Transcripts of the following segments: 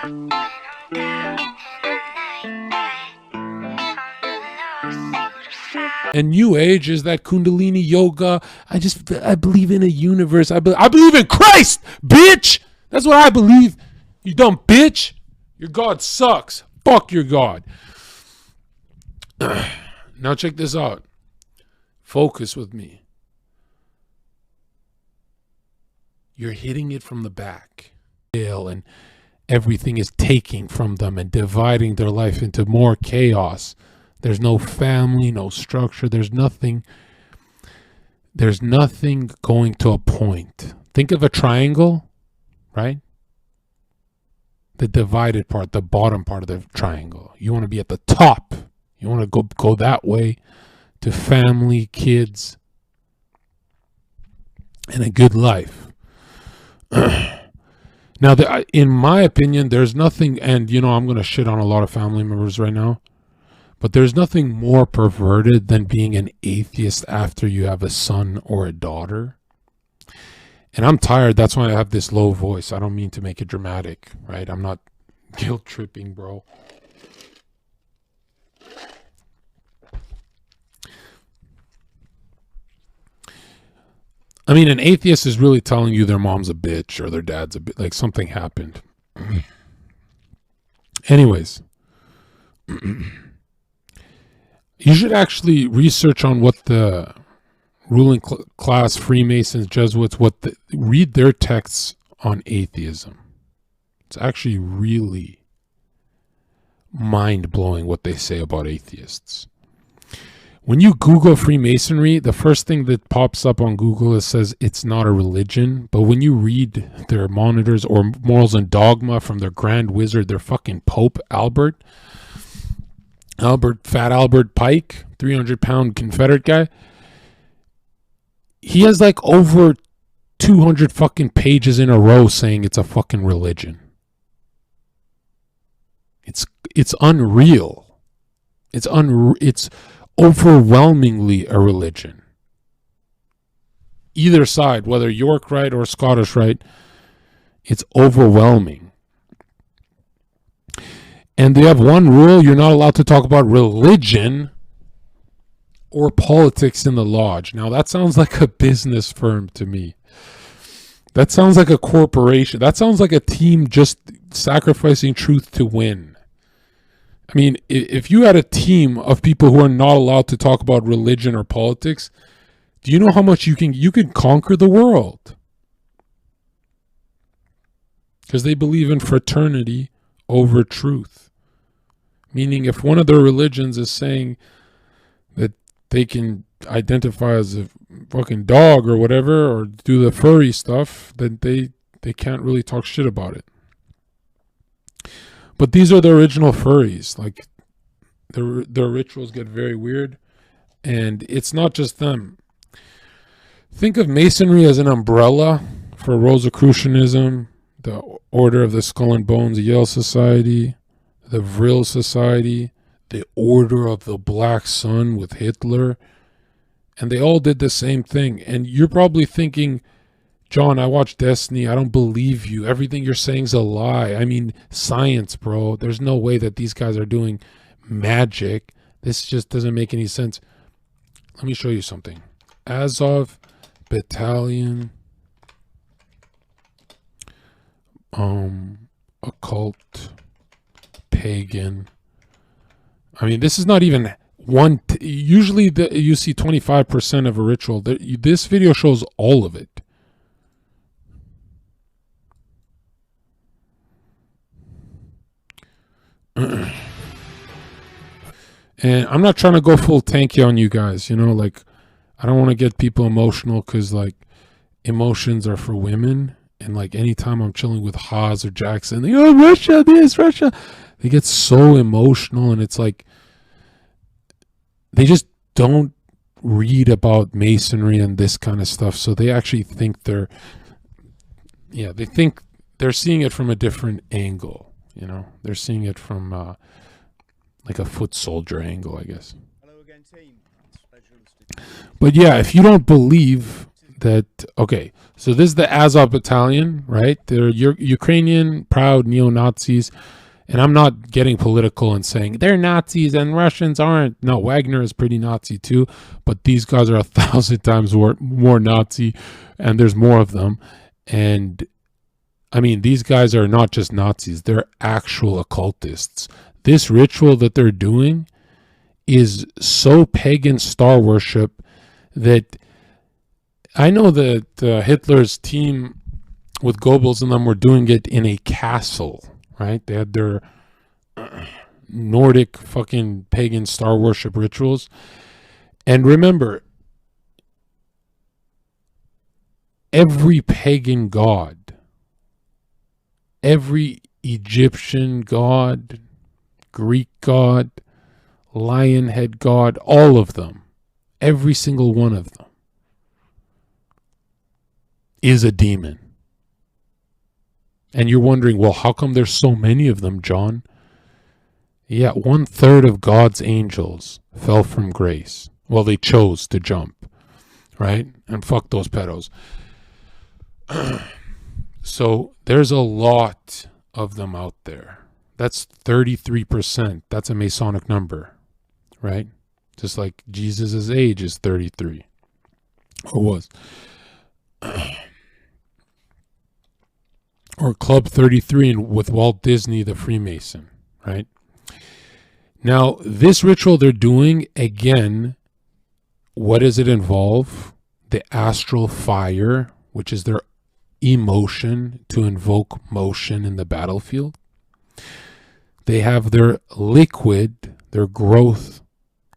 And New Age is that Kundalini yoga. I believe in a universe. I believe in Christ, bitch. That's what I believe. You dumb bitch. Your God sucks. Fuck your God. Now check this out. Focus with me. You're hitting it from the back. And everything is taking from them and dividing their life into more chaos. There's no family, no structure. There's nothing going to a point. Think of a triangle, right? The divided part, the bottom part of the triangle. You want to be at the top. You want to go that way to family, kids, and a good life. Now, in my opinion, there's nothing, and I'm going to shit on a lot of family members right now, but there's nothing more perverted than being an atheist after you have a son or a daughter. And I'm tired. That's why I have this low voice. I don't mean to make it dramatic, right? I'm not guilt tripping, bro. I mean, an atheist is really telling you their mom's a bitch or their dad's a bitch, like something happened. Anyways, you should actually research on what the ruling class, Freemasons, Jesuits, read their texts on atheism. It's actually really mind-blowing what they say about atheists. When you Google Freemasonry, the first thing that pops up on Google says it's not a religion. But when you read their monitors or Morals and Dogma from their Grand Wizard, their fucking Pope Fat Albert Pike, 300-pound Confederate guy, he has like over 200 fucking pages in a row saying it's a fucking religion. It's unreal. It's overwhelmingly a religion. Either side, whether York Rite or Scottish Rite, it's overwhelming. And they have one rule: you're not allowed to talk about religion or politics in the lodge. Now that sounds like a business firm to me. That sounds like a corporation. That sounds like a team just sacrificing truth to win. I mean, if you had a team of people who are not allowed to talk about religion or politics, do you know how much you can conquer the world? Because they believe in fraternity over truth. Meaning if one of their religions is saying that they can identify as a fucking dog or whatever, or do the furry stuff, then they can't really talk shit about it. But these are the original furries. Like, their rituals get very weird. And it's not just them. Think of Masonry as an umbrella for Rosicrucianism, the Order of the Skull and Bones Yale Society, the Vril Society, the Order of the Black Sun with Hitler. And they all did the same thing. And you're probably thinking, John, I watched Destiny. I don't believe you. Everything you're saying is a lie. I mean, science, bro. There's no way that these guys are doing magic. This just doesn't make any sense. Let me show you something. Azov Battalion, occult, pagan. I mean, this is not even one. Usually you see 25% of a ritual. This video shows all of it. And I'm not trying to go full tanky on you guys, like, I don't want to get people emotional, because like emotions are for women, and like anytime I'm chilling with Haas or Jackson, they go, Russia this, Russia, they get so emotional, and it's like they just don't read about Masonry and this kind of stuff, so they actually think they think they're seeing it from a different angle. They're seeing it from like a foot soldier angle, I guess. Hello again, team. But yeah, if you don't believe that, okay, so this is the Azov battalion, right? They're Ukrainian proud neo-Nazis, and I'm not getting political and saying they're Nazis and Russians aren't. No, Wagner is pretty Nazi too, but these guys are 1,000 times more Nazi, and there's more of them. And I mean, these guys are not just Nazis, they're actual occultists. This ritual that they're doing is so pagan star worship that I know that Hitler's team with Goebbels and them were doing it in a castle, right? They had their Nordic fucking pagan star worship rituals. And remember, every pagan god, every Egyptian god, Greek god, lion head god, all of them, every single one of them is a demon. And you're wondering, well, how come there's so many of them, John? Yeah, 1/3 of God's angels fell from grace. Well, they chose to jump, right? And fuck those pedos. So there's a lot of them out there. That's 33%. That's a Masonic number, right? Just like Jesus' age is 33. Or was. Or Club 33 with Walt Disney, the Freemason, right? Now, this ritual they're doing, again, what does it involve? The astral fire, which is their emotion to invoke motion in the battlefield. They have their liquid, their growth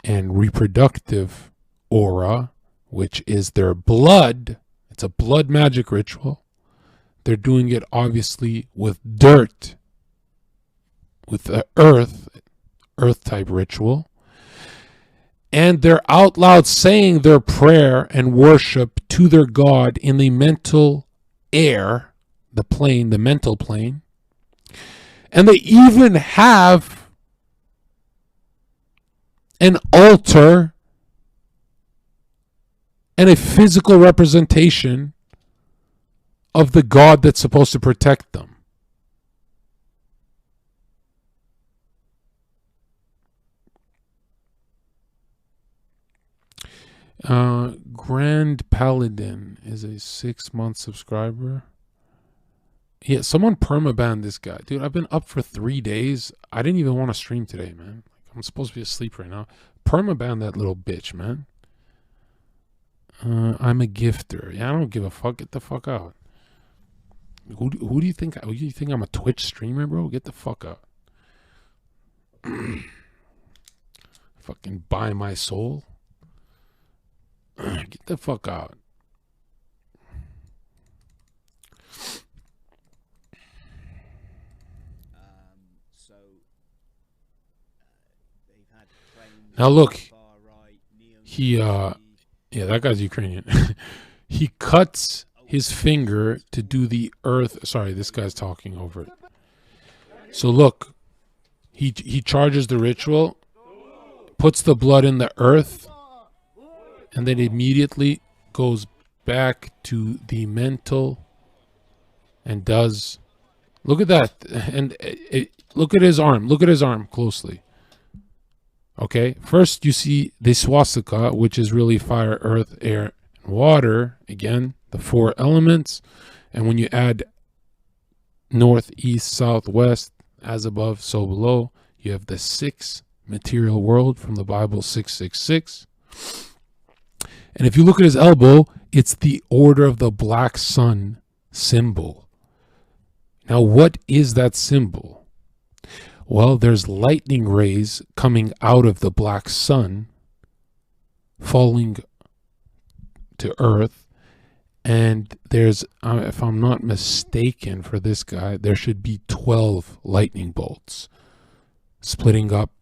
and reproductive aura, which is their blood. It's a blood magic ritual. They're doing it obviously with dirt, with the earth type ritual. And they're out loud saying their prayer and worship to their God in the mental air, the plane, the mental plane. And they even have an altar and a physical representation of the God that's supposed to protect them. Grand Paladin is a 6-month subscriber. Yeah, someone permabanned this guy. Dude, I've been up for 3 days. I didn't even want to stream today, man. I'm supposed to be asleep right now. Permaban that little bitch, man. I'm a gifter. Yeah, I don't give a fuck. Get the fuck out. Who do you think? Who do you think I'm a Twitch streamer, bro? Get the fuck out. Fucking buy my soul. Get the fuck out. Now look, yeah, that guy's Ukrainian. He cuts his finger to do the earth. Sorry, this guy's talking over it. So look, he charges the ritual, puts the blood in the earth, and then immediately goes back to the mental and does. Look at that, and look at his arm. Look at his arm closely. Okay, first you see the swastika, which is really fire, earth, air, and water. Again, the 4 elements. And when you add north, east, south, west, as above, so below, you have the 6 material world from the Bible, 666. And if you look at his elbow, it's the Order of the Black Sun symbol. Now, what is that symbol? Well, there's lightning rays coming out of the black sun, falling to earth, and there's, if I'm not mistaken for this guy, there should be 12 lightning bolts splitting up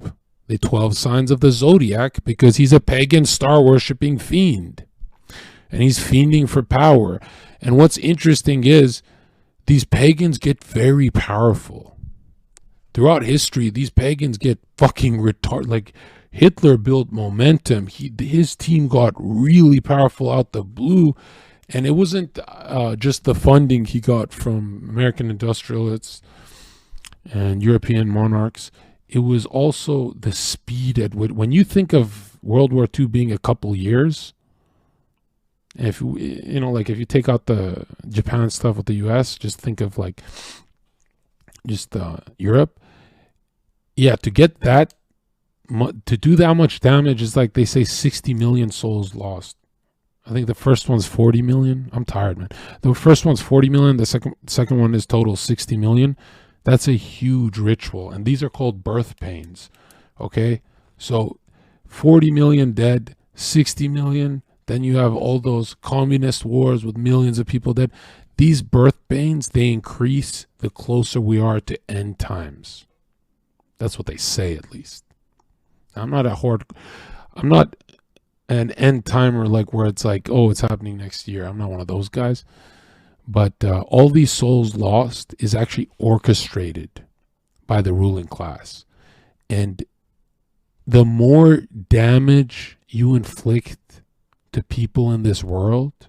the 12 signs of the zodiac, because he's a pagan star-worshipping fiend, and he's fiending for power. And what's interesting is these pagans get very powerful. Throughout history, these pagans get fucking retarded. Like, Hitler built momentum. His team got really powerful out the blue. And it wasn't just the funding he got from American industrialists and European monarchs. It was also the speed at which, when you think of World War II being a couple years, if you know, like if you take out the Japan stuff with the US, just think of like just Europe. Yeah, to get that, to do that much damage is like they say 60 million souls lost. I think the first one's 40 million. I'm tired, man. The first one's 40 million. The second one is total 60 million. That's a huge ritual. And these are called birth pains. Okay? So 40 million dead, 60 million. Then you have all those communist wars with millions of people dead. These birth pains, they increase the closer we are to end times. That's what they say, at least. I'm not an end timer, like where it's like, oh, it's happening next year. I'm not one of those guys. But all these souls lost is actually orchestrated by the ruling class. And the more damage you inflict to people in this world,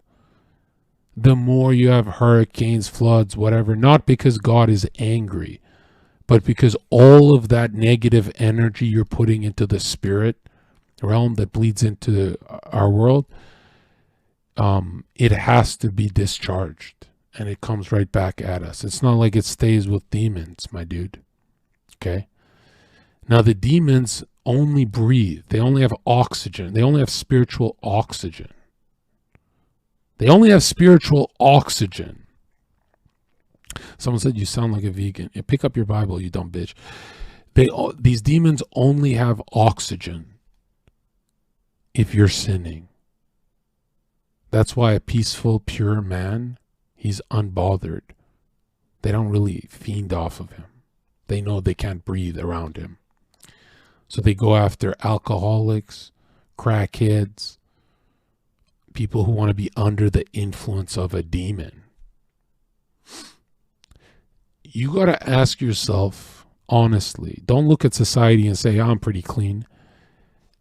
the more you have hurricanes, floods, whatever. Not because God is angry, but because all of that negative energy you're putting into the spirit realm that bleeds into our world, it has to be discharged, and it comes right back at us. It's not like it stays with demons, my dude. Okay? Now, the demons only breathe. They only have oxygen. They only have spiritual oxygen. They only have spiritual oxygen. Someone said you sound like a vegan. Yeah, pick up your Bible, you dumb bitch. These demons only have oxygen if you're sinning. That's why a peaceful, pure man, he's unbothered. They don't really fiend off of him. They know they can't breathe around him. So they go after alcoholics, crackheads, people who want to be under the influence of a demon. You got to ask yourself, honestly, don't look at society and say, I'm pretty clean.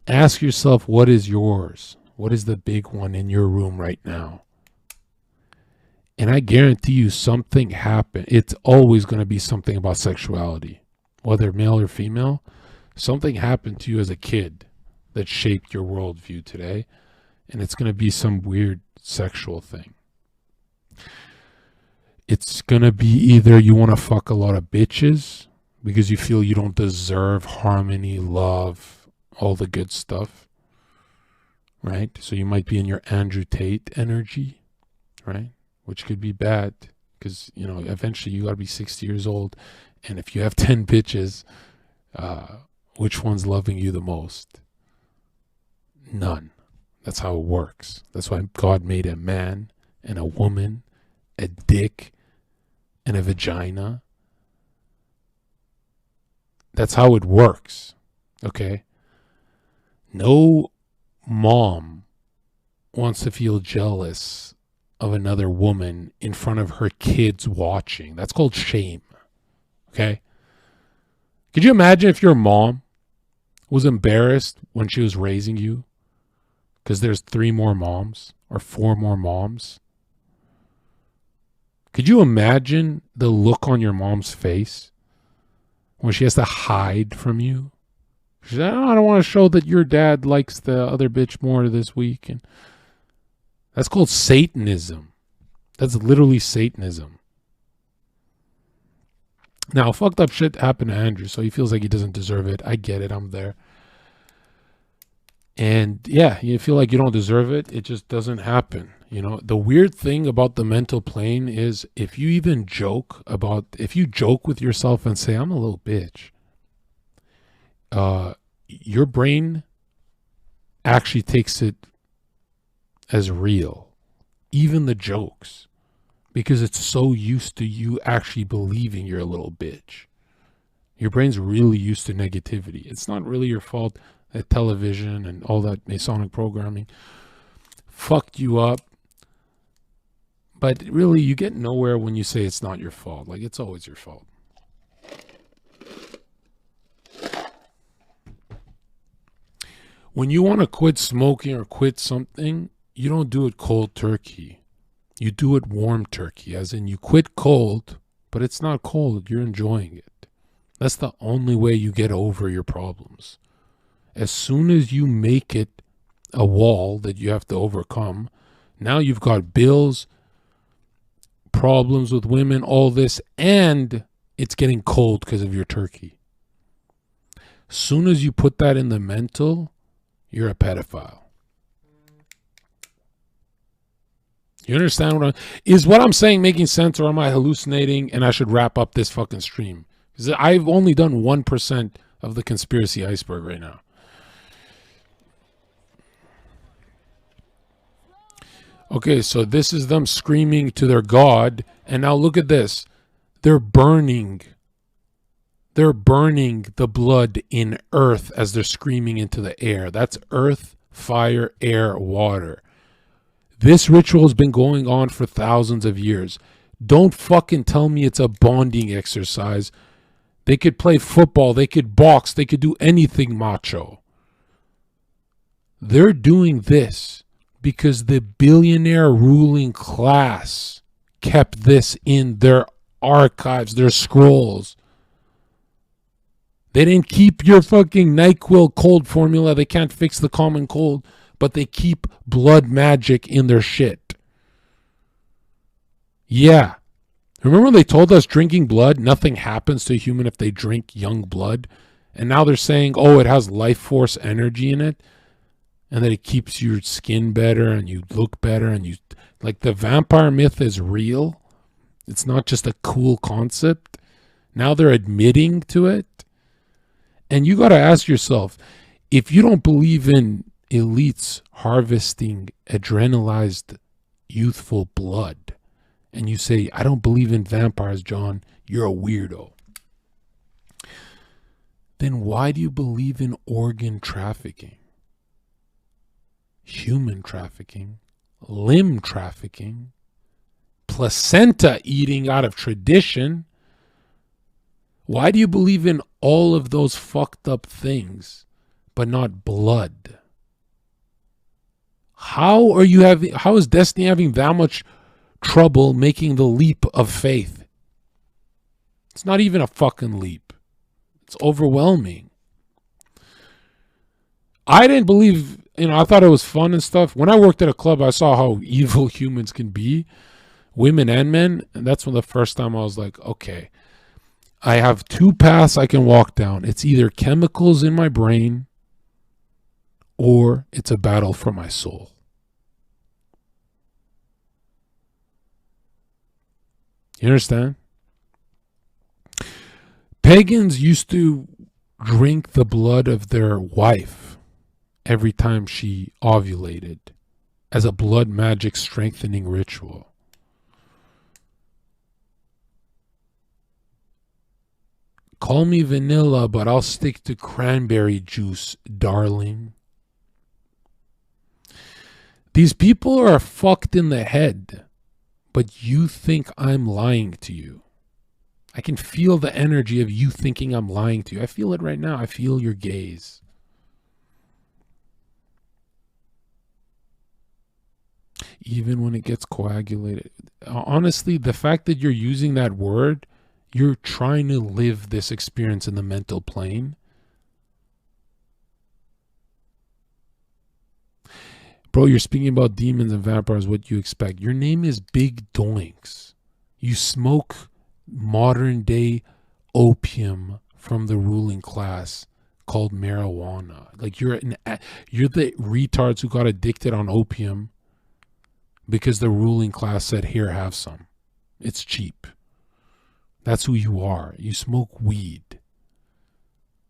Ask yourself, what is yours? What is the big one in your room right now? And I guarantee you something happened. It's always going to be something about sexuality, whether male or female. Something happened to you as a kid that shaped your worldview today. And it's going to be some weird sexual thing. It's going to be either you want to fuck a lot of bitches because you feel you don't deserve harmony, love, all the good stuff, right? So you might be in your Andrew Tate energy, right? Which could be bad because, you know, eventually you got to be 60 years old. And if you have 10 bitches, which one's loving you the most? None. That's how it works. That's why God made a man and a woman, a dick and a vagina. That's how it works. Okay? No mom wants to feel jealous of another woman in front of her kids watching. That's called shame. Okay? Could you imagine if your mom was embarrassed when she was raising you because there's 3 more moms or 4 more moms? Could you imagine the look on your mom's face when she has to hide from you? She's like, oh, I don't want to show that your dad likes the other bitch more this week. And that's called Satanism. That's literally Satanism. Now, fucked up shit happened to Andrew, so he feels like he doesn't deserve it. I get it. I'm there. And yeah, you feel like you don't deserve it. It just doesn't happen. You know, the weird thing about the mental plane is if you joke with yourself and say, I'm a little bitch, your brain actually takes it as real, even the jokes, because it's so used to you actually believing you're a little bitch. Your brain's really used to negativity. It's not really your fault that television and all that Masonic programming fucked you up. But really, you get nowhere when you say it's not your fault. Like, it's always your fault. When you want to quit smoking or quit something, you don't do it cold turkey. You do it warm turkey, as in you quit cold, but it's not cold. You're enjoying it. That's the only way you get over your problems. As soon as you make it a wall that you have to overcome, now you've got bills, problems with women, all this, and it's getting cold because of your turkey. As soon as you put that in the mental, you're a pedophile. You understand is what I'm saying making sense, or am I hallucinating and I should wrap up this fucking stream? Because I've only done 1% of the conspiracy iceberg right now. Okay, so this is them screaming to their God, and now look at this. They're burning the blood in earth as they're screaming into the air. That's earth, fire, air, water. This ritual has been going on for thousands of years. Don't fucking tell me it's a bonding exercise. They could play football, they could box, they could do anything macho. They're doing this because the billionaire ruling class kept this in their archives, their scrolls. They didn't keep your fucking NyQuil cold formula. They can't fix the common cold, but they keep blood magic in their shit. Yeah. Remember when they told us drinking blood, nothing happens to a human if they drink young blood? And now they're saying, oh, it has life force energy in it, and that it keeps your skin better and you look better, and you, like, the vampire myth is real. It's not just a cool concept. Now they're admitting to it. And you got to ask yourself, if you don't believe in elites harvesting adrenalized youthful blood, and you say, I don't believe in vampires, John, you're a weirdo. Then why do you believe in organ trafficking, human trafficking, limb trafficking, placenta eating out of tradition? Why do you believe in all of those fucked up things, but not blood? How is Destiny having that much trouble making the leap of faith? It's not even a fucking leap. It's overwhelming. I didn't believe, I thought it was fun and stuff. When I worked at a club, I saw how evil humans can be, women and men. And that's when the first time I was like, okay, I have two paths I can walk down. It's either chemicals in my brain or it's a battle for my soul. You understand? Pagans used to drink the blood of their wife every time she ovulated as a blood magic strengthening ritual. Call me vanilla, but I'll stick to cranberry juice, darling. These people are fucked in the head, but you think I'm lying to you. I can feel the energy of you thinking I'm lying to you. I feel it right now. I feel your gaze. Even when it gets coagulated. Honestly, the fact that you're using that word, you're trying to live this experience in the mental plane. Bro, you're speaking about demons and vampires, what you expect. Your name is Big Doinks. You smoke modern day opium from the ruling class called marijuana. Like you're the retards who got addicted on opium because the ruling class said, here, have some. It's cheap. That's who you are. You smoke weed.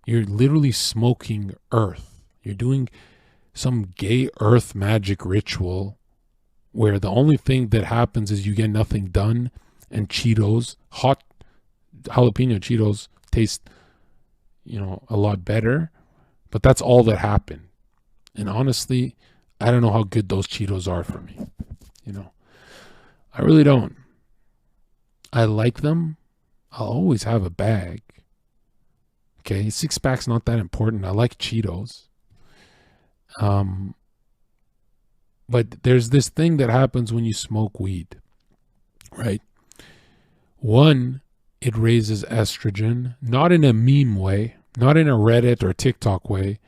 You're literally smoking earth. You're doing some gay earth magic ritual where the only thing that happens is you get nothing done, and Cheetos, hot jalapeno Cheetos taste, a lot better, but that's all that happened. And honestly, I don't know how good those Cheetos are for me. I really don't. I like them. I'll always have a bag. Okay, 6-pack's not that important. I like Cheetos. But there's this thing that happens when you smoke weed. right? One, it raises estrogen, not in a meme way, not in a Reddit or TikTok way,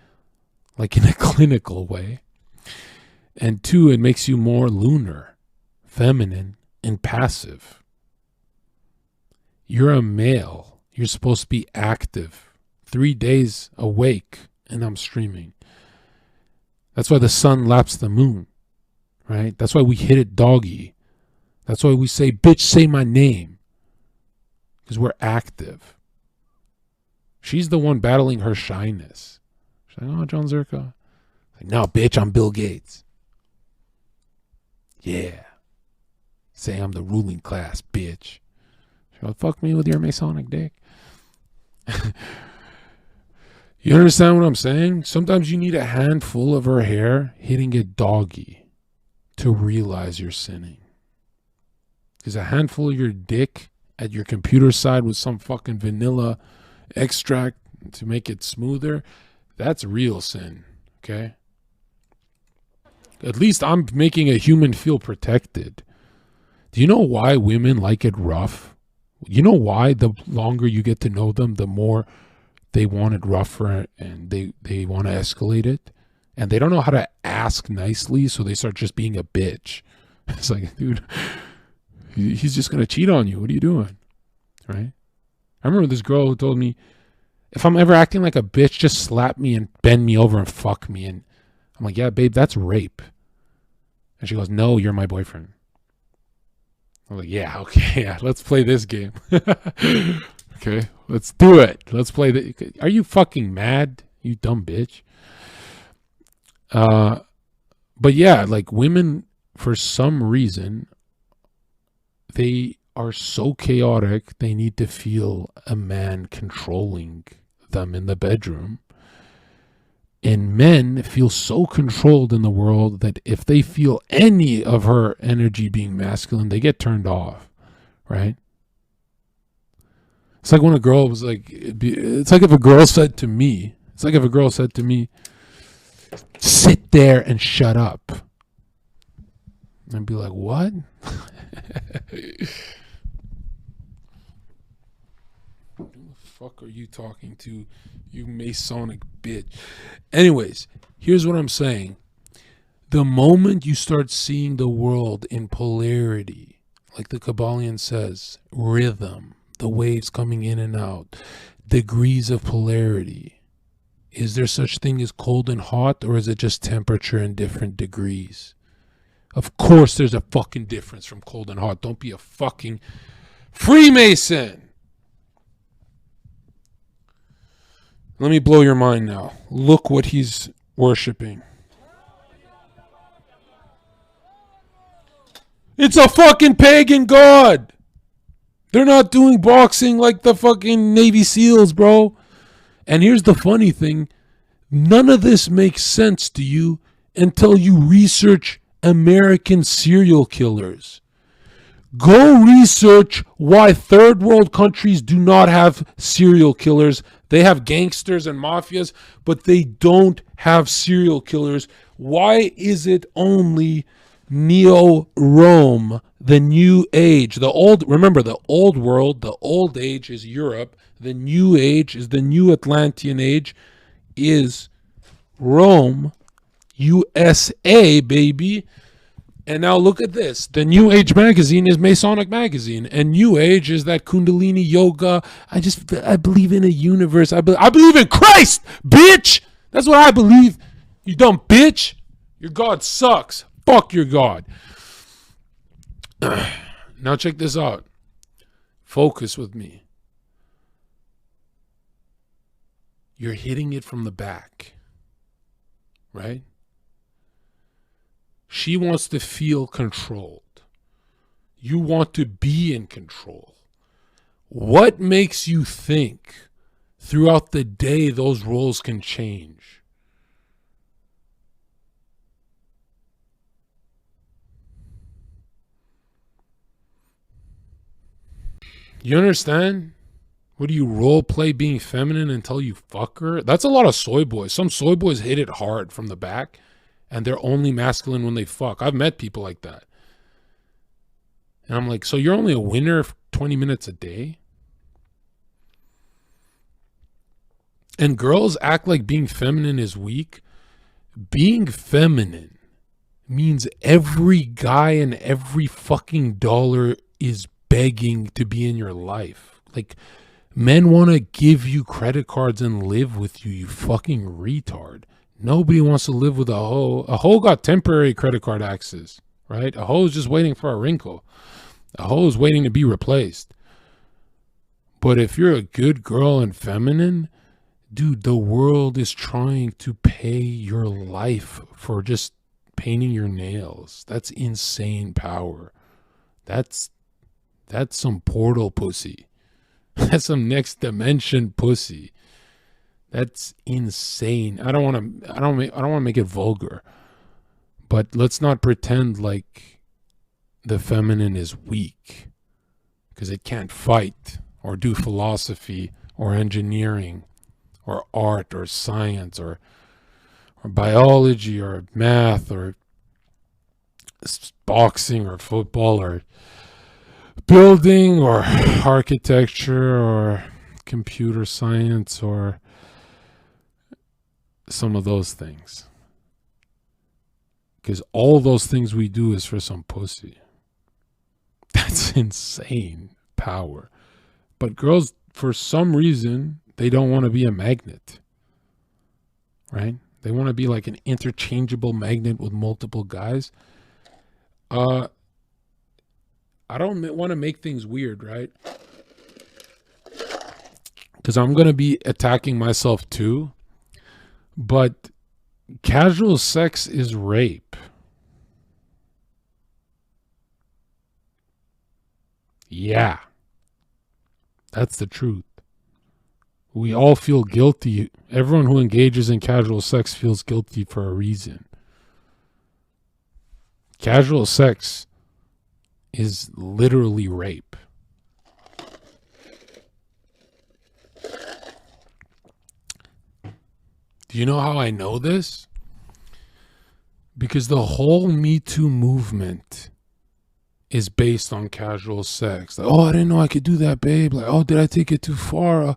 like in a clinical way. And two, it makes you more lunar, feminine, and passive. You're a male. You're supposed to be active, 3 days awake, and I'm streaming. That's why the sun laps the moon, right? That's why we hit it doggy. That's why we say, bitch, say my name. Because we're active. She's the one battling her shyness. She's like, oh, John Zherka. Like, no, bitch, I'm Bill Gates. Yeah. Say I'm the ruling class, bitch. She'll fuck me with your Masonic dick. You understand what I'm saying? Sometimes you need a handful of her hair hitting it doggy to realize you're sinning. Because a handful of your dick at your computer side with some fucking vanilla extract to make it smoother, that's real sin, okay? At least I'm making a human feel protected. Do you know why women like it rough? You know why the longer you get to know them, the more they want it rougher and they want to escalate it? And they don't know how to ask nicely, so they start just being a bitch. It's like, dude, he's just going to cheat on you. What are you doing? Right? I remember this girl who told me, if I'm ever acting like a bitch, just slap me and bend me over and fuck me. And I'm like, yeah, babe, that's rape. And she goes, no, you're my boyfriend. I'm like, yeah, okay, yeah, let's play this game. Okay, let's do it. Let's play the. Are you fucking mad, you dumb bitch? But yeah, like women, for some reason, they are so chaotic, they need to feel a man controlling them in the bedroom. And men feel so controlled in the world that if they feel any of her energy being masculine, they get turned off, right? It's like when a girl was like, it's like if a girl said to me, sit there and shut up. I'd be like, what? Who the fuck are you talking to, you Masonic bitch? Anyways, here's what I'm saying. The moment you start seeing the world in polarity, like the Kabbalion says, rhythm, the waves coming in and out, degrees of polarity. Is there such thing as cold and hot, or is it just temperature in different degrees? Of course there's a fucking difference from cold and hot. Don't be a fucking Freemason. Let me blow your mind now. Look what he's worshiping. It's a fucking pagan god. They're not doing boxing like the fucking Navy SEALs, bro. And here's the funny thing. None of this makes sense to you until you research American serial killers. Go research why third world countries do not have serial killers. They have gangsters and mafias, but they don't have serial killers. Why is it only Neo-Rome, the New Age? Remember, the old world, the old age is Europe. The New Age is the New Atlantean Age, is Rome, USA, baby. And now look at this. The New Age magazine is Masonic magazine. And New Age is that Kundalini yoga. I believe in a universe. I believe in Christ, bitch. That's what I believe. You dumb bitch. Your God sucks. Fuck your God. Now check this out. Focus with me. You're hitting it from the back. Right? She wants to feel controlled. You want to be in control. What makes you think throughout the day those roles can change? You understand? What do you role play being feminine until you fuck her? That's a lot of soy boys. Some soy boys hit it hard from the back. And they're only masculine when they fuck. I've met people like that. And I'm like, so you're only a winner for 20 minutes a day? And girls act like being feminine is weak. Being feminine means every guy and every fucking dollar is begging to be in your life. Like, men want to give you credit cards and live with you, you fucking retard. Nobody wants to live with a hoe. A hoe got temporary credit card access, right? A hoe is just waiting for a wrinkle. A hoe is waiting to be replaced. But if you're a good girl and feminine, dude, the world is trying to pay your life for just painting your nails. That's insane power. That's some portal pussy. That's some next dimension pussy. That's insane. I don't want to make it vulgar, but let's not pretend like the feminine is weak because it can't fight or do philosophy or engineering or art or science or biology or math or boxing or football or building or architecture or computer science or some of those things. Because all those things we do is for some pussy. That's insane power. But girls, for some reason, they don't want to be a magnet. Right? They want to be like an interchangeable magnet with multiple guys. I don't want to make things weird, right? Because I'm going to be attacking myself too. But casual sex is rape. Yeah. That's the truth. We all feel guilty. Everyone who engages in casual sex feels guilty for a reason. Casual sex is literally rape. Do you know how I know this? Because the whole Me Too movement is based on casual sex. Like, oh, I didn't know I could do that, babe. Like, oh, did I take it too far?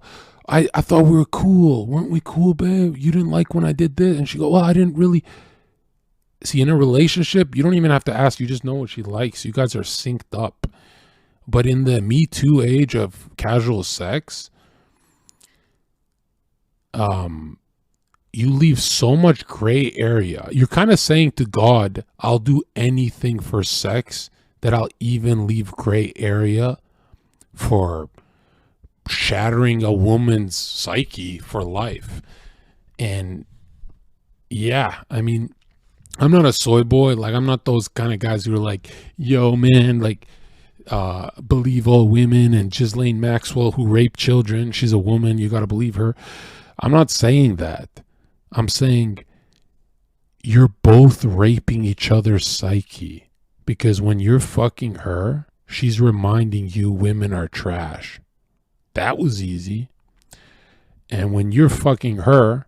I thought we were cool. Weren't we cool, babe? You didn't like when I did this? And she go, well, I didn't really. See, in a relationship, you don't even have to ask. You just know what she likes. You guys are synced up. But in the Me Too age of casual sex, you leave so much gray area. You're kind of saying to God, I'll do anything for sex, that I'll even leave gray area for shattering a woman's psyche for life. And yeah, I mean, I'm not a soy boy. Like, I'm not those kind of guys who are like, yo, man, like, believe all women, and Ghislaine Maxwell, who raped children, she's a woman, you got to believe her. I'm not saying that. I'm saying you're both raping each other's psyche, because when you're fucking her, she's reminding you women are trash. That was easy. And when you're fucking her,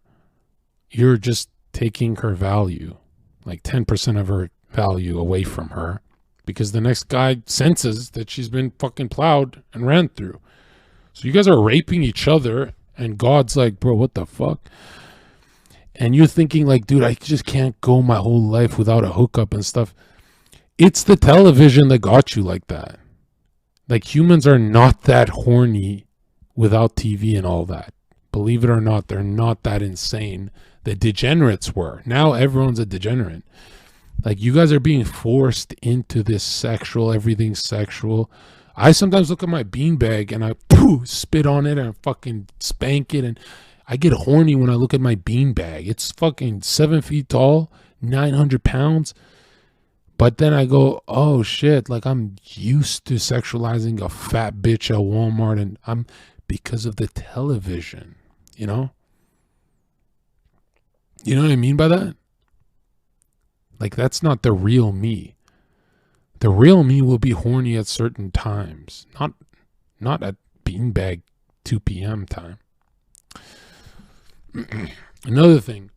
you're just taking her value, like 10% of her value away from her, because the next guy senses that she's been fucking plowed and ran through. So you guys are raping each other, and God's like, bro, what the fuck? And you're thinking like, dude, I just can't go my whole life without a hookup and stuff. It's the television that got you like that. Like, humans are not that horny without TV and all that. Believe it or not, they're not that insane. The degenerates were. Now everyone's a degenerate. Like, you guys are being forced into this sexual, everything sexual. I sometimes look at my beanbag and I spit on it and I fucking spank it, and I get horny when I look at my beanbag. It's fucking 7 feet tall, 900 pounds. But then I go, oh shit, like, I'm used to sexualizing a fat bitch at Walmart, and I'm because of the television, you know? You know what I mean by that? Like, that's not the real me. The real me will be horny at certain times, not at beanbag 2 p.m. time. Another thing,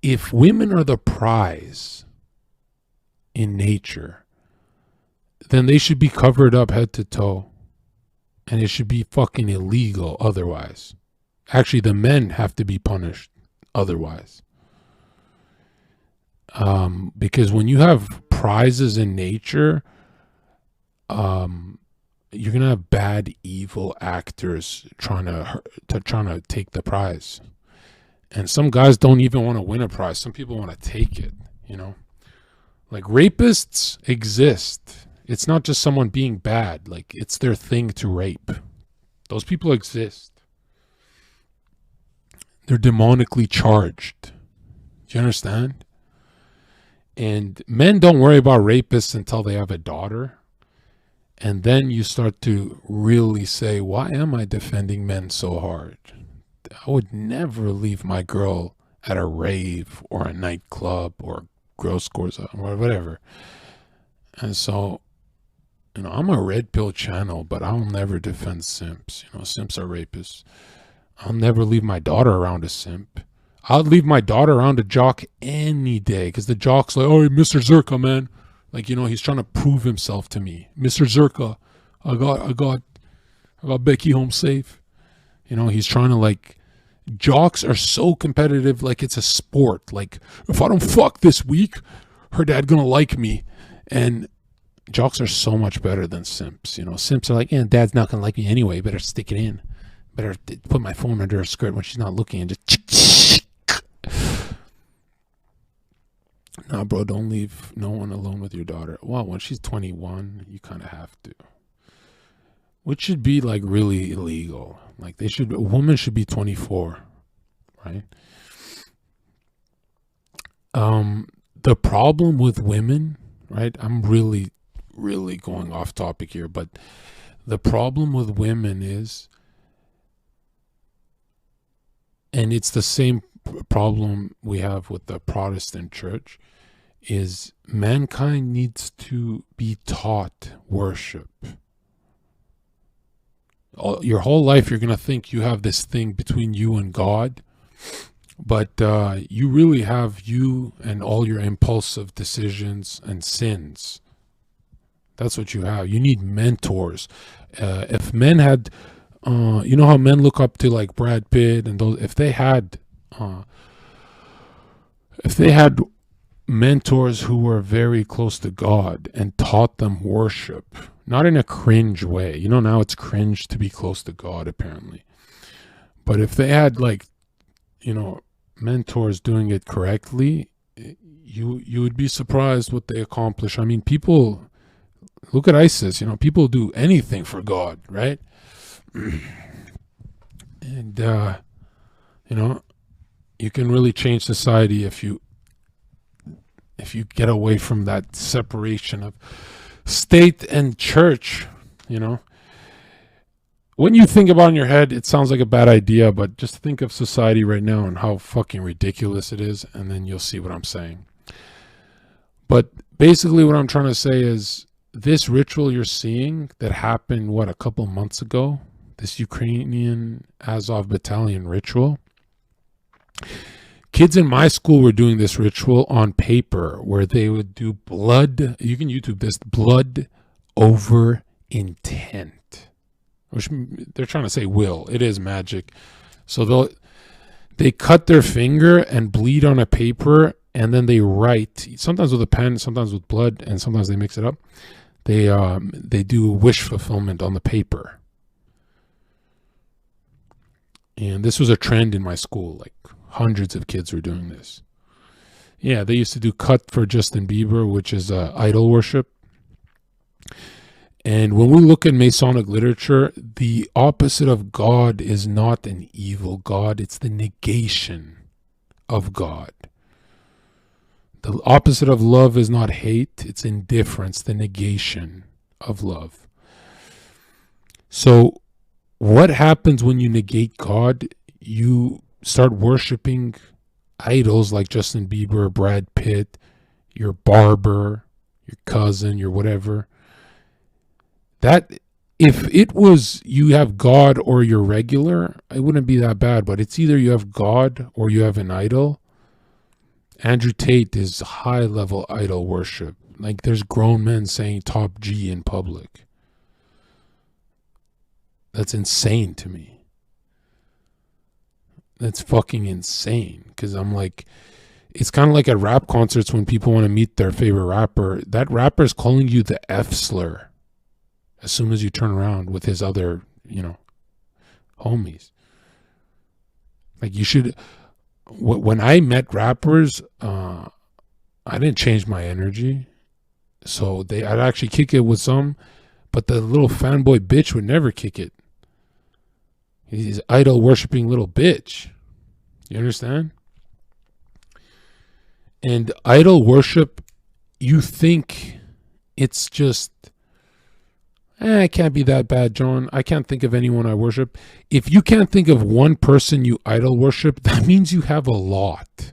if women are the prize in nature, then they should be covered up head to toe. And it should be fucking illegal otherwise. Actually, the men have to be punished otherwise. Because when you have prizes in nature, you're gonna have bad, evil actors trying to take the prize. And some guys don't even want to win a prize. Some people want to take it, you know. Like rapists exist. It's not just someone being bad. Like it's their thing to rape. Those people exist. They're demonically charged. Do you understand? And men don't worry about rapists until they have a daughter. And then you start to really say, why am I defending men so hard? I would never leave my girl at a rave or a nightclub or girl scores or whatever. And so, you know, I'm a red pill channel, but I'll never defend simps. You know, simps are rapists. I'll never leave my daughter around a simp. I'll leave my daughter around a jock any day because the jock's like, oh, Mr. Zherka, man. Like, you know, he's trying to prove himself to me. Mr. Zherka, I got Becky home safe. You know, he's trying to like, jocks are so competitive, like it's a sport. Like, if I don't fuck this week, her dad gonna like me. And jocks are so much better than simps. You know, simps are like, yeah, dad's not gonna like me anyway. Better stick it in. Better put my phone under her skirt when she's not looking and just. Nah, bro, don't leave no one alone with your daughter. Well, when she's 21, you kind of have to. Which should be like really illegal. Like a woman should be 24, right? The problem with women, right? I'm really, really going off topic here, but the problem with women is, and it's the same problem we have with the Protestant church, is mankind needs to be taught worship. Your whole life you're going to think you have this thing between you and God, but you really have you and all your impulsive decisions and sins. That's what you have. You need mentors. If men had, you know how men look up to like Brad Pitt and those, if they had mentors who were very close to God and taught them worship, not in a cringe way. You know, now it's cringe to be close to God, apparently. But if they had like, you know, mentors doing it correctly, you would be surprised what they accomplish. I mean, people, look at ISIS, you know, people do anything for God, right? And, you know, you can really change society if you get away from that separation of state and church. You know, when you think about it in your head, it sounds like a bad idea, but just think of society right now and how fucking ridiculous it is, and then you'll see what I'm saying. But basically what I'm trying to say is this ritual you're seeing that happened, a couple months ago, this Ukrainian Azov battalion ritual, kids in my school were doing this ritual on paper where they would do blood. You can YouTube this, blood over intent, which they're trying to say will. It is magic. So they cut their finger and bleed on a paper, and then they write, sometimes with a pen, sometimes with blood, and sometimes they mix it up. They do wish fulfillment on the paper. And this was a trend in my school, like hundreds of kids were doing this. Yeah, they used to do cut for Justin Bieber, which is idol worship. And when we look at Masonic literature, the opposite of God is not an evil God. It's the negation of God. The opposite of love is not hate. It's indifference, the negation of love. So what happens when you negate God? You start worshiping idols like Justin Bieber, Brad Pitt, your barber, your cousin, your whatever. That, if it was you have God or you're regular, it wouldn't be that bad. But it's either you have God or you have an idol. Andrew Tate is high level idol worship. Like, there's grown men saying top G in public. That's insane to me. That's fucking insane. Because I'm like, it's kind of like at rap concerts when people want to meet their favorite rapper. That rapper is calling you the F slur as soon as you turn around with his other, homies. Like, you should. When I met rappers, I didn't change my energy. So I'd actually kick it with some, but the little fanboy bitch would never kick it. He's idol worshipping little bitch. You understand? And idol worship, you think it's just, it can't be that bad, John. I can't think of anyone I worship. If you can't think of one person you idol worship, that means you have a lot.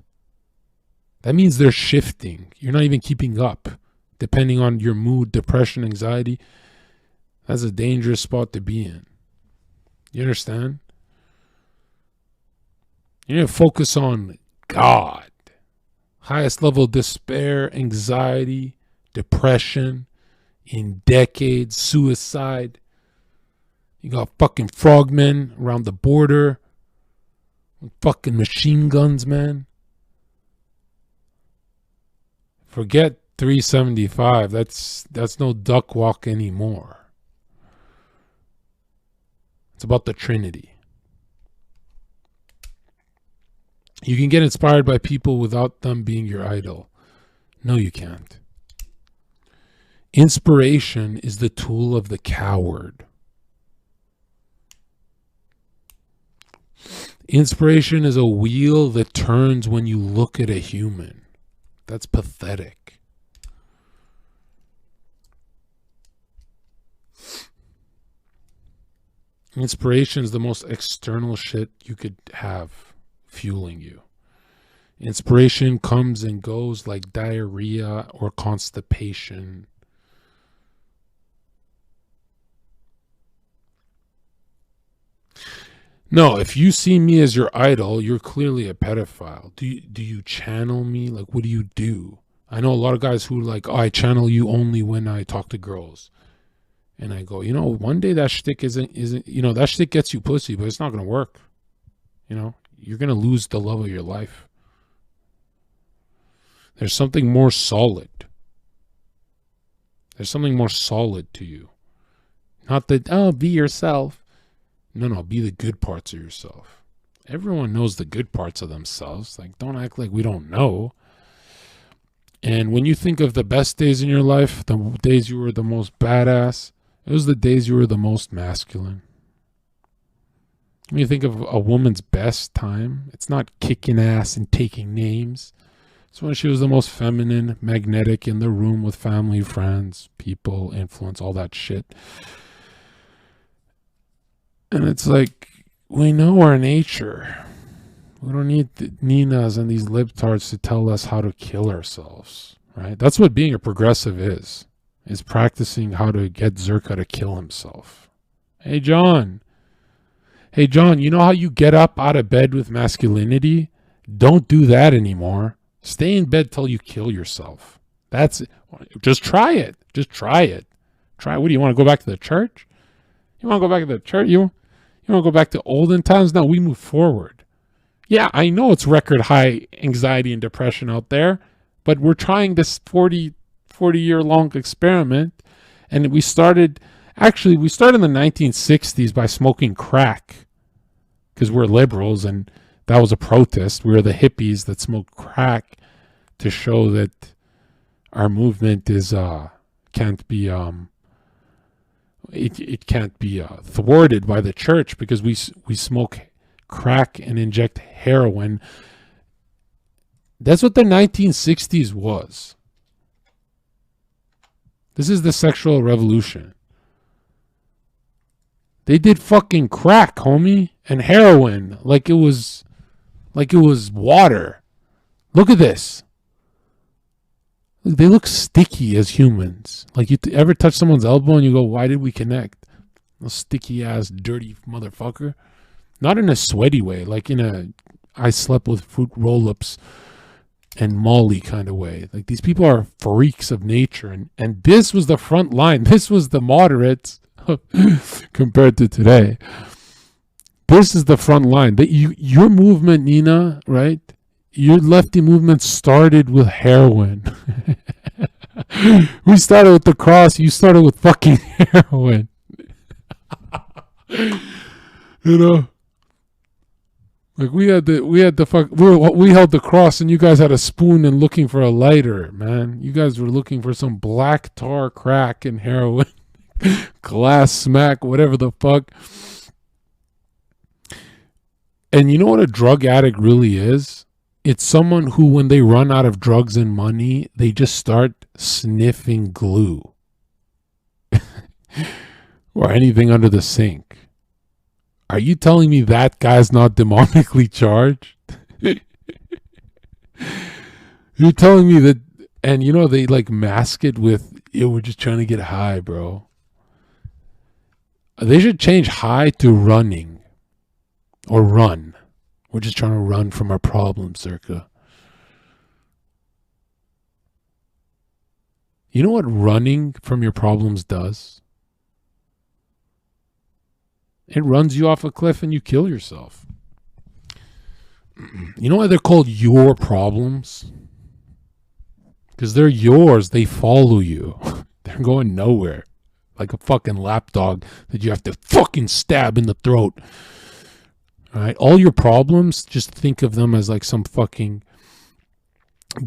That means they're shifting. You're not even keeping up. Depending on your mood, depression, anxiety, that's a dangerous spot to be in. You understand? You need to focus on God. Highest level of despair, anxiety, depression, in decades, suicide. You got fucking frogmen around the border. Fucking machine guns, man. Forget 375. That's no duck walk anymore. It's about the Trinity. You can get inspired by people without them being your idol. No, you can't. Inspiration is the tool of the coward. Inspiration is a wheel that turns when you look at a human. That's pathetic. Inspiration is the most external shit you could have fueling you. Inspiration comes and goes like diarrhea or constipation. No, if you see me as your idol, you're clearly a pedophile. Do you channel me? Like, what do you do? I know a lot of guys who are like, I channel you only when I talk to girls. And I go, one day that shtick isn't, that shtick gets you pussy, but it's not going to work. You're going to lose the love of your life. There's something more solid. There's something more solid to you. Not that, be yourself. No, be the good parts of yourself. Everyone knows the good parts of themselves. Like, don't act like we don't know. And when you think of the best days in your life, the days you were the most badass, it was the days you were the most masculine. When you think of a woman's best time, it's not kicking ass and taking names. It's when she was the most feminine, magnetic, in the room with family, friends, people, influence, all that shit. And it's like, we know our nature. We don't need the Ninas and these libtards to tell us how to kill ourselves, right? That's what being a progressive is practicing how to get Zherka to kill himself. Hey, John, you know how you get up out of bed with masculinity? Don't do that anymore. Stay in bed till you kill yourself. That's it. Just try it. Try it. What do you want to go back to the church? You want to go back to the church? You want to go back to olden times? No, we move forward. Yeah, I know it's record high anxiety and depression out there, but we're trying this 40-year long experiment. And we started in the 1960s by smoking crack because we're liberals and that was a protest. We were the hippies that smoked crack to show that our movement is can't be thwarted by the church because we smoke crack and inject heroin. That's what the 1960s was. This is the sexual revolution. They did fucking crack, homie, and heroin like it was water. Look at this. They look sticky as humans. Like, you ever touch someone's elbow and you go, why did we connect? A sticky ass, dirty motherfucker. Not in a sweaty way, like in a I slept with fruit roll-ups and Molly kind of way. Like these people are freaks of nature, and this was the front line. This was the moderates compared to today. This is the front line. That your movement, Nina, right? Your lefty movement started with heroin. We started with the cross. You started with fucking heroin. You know, like we held the cross, and you guys had a spoon and looking for a lighter, man. You guys were looking for some black tar, crack, and heroin, glass smack, whatever the fuck. And you know what a drug addict really is? It's someone who, when they run out of drugs and money, they just start sniffing glue or anything under the sink. Are you telling me that guy's not demonically charged? You're telling me that, and you know, they like mask it with, we're just trying to get high, bro. They should change high to running or run. We're just trying to run from our problems, Zherka. You know what running from your problems does? It runs you off a cliff and you kill yourself. You know why they're called your problems? Because they're yours. They follow you. They're going nowhere. Like a fucking lapdog that you have to fucking stab in the throat. All right? All your problems, just think of them as like some fucking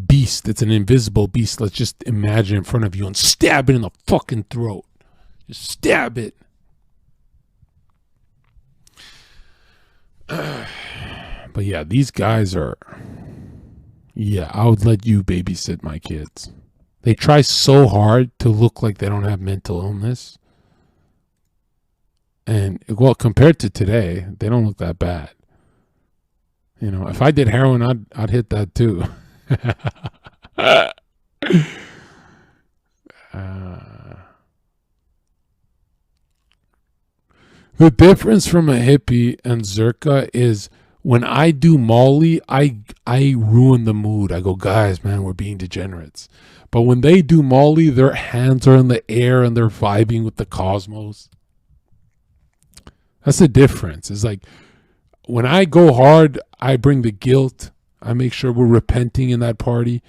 beast. It's an invisible beast. Let's just imagine in front of you and stab it in the fucking throat. Just stab it. But yeah, these guys are, I would let you babysit my kids. They try so hard to look like they don't have mental illness. And well, compared to today, they don't look that bad. You know, if I did heroin, I'd hit that too. The difference from a hippie and Zherka is when I do Molly, I ruin the mood. I go, guys, man, we're being degenerates. But when they do Molly, their hands are in the air and they're vibing with the cosmos. That's the difference. It's like when I go hard, I bring the guilt. I make sure we're repenting in that party.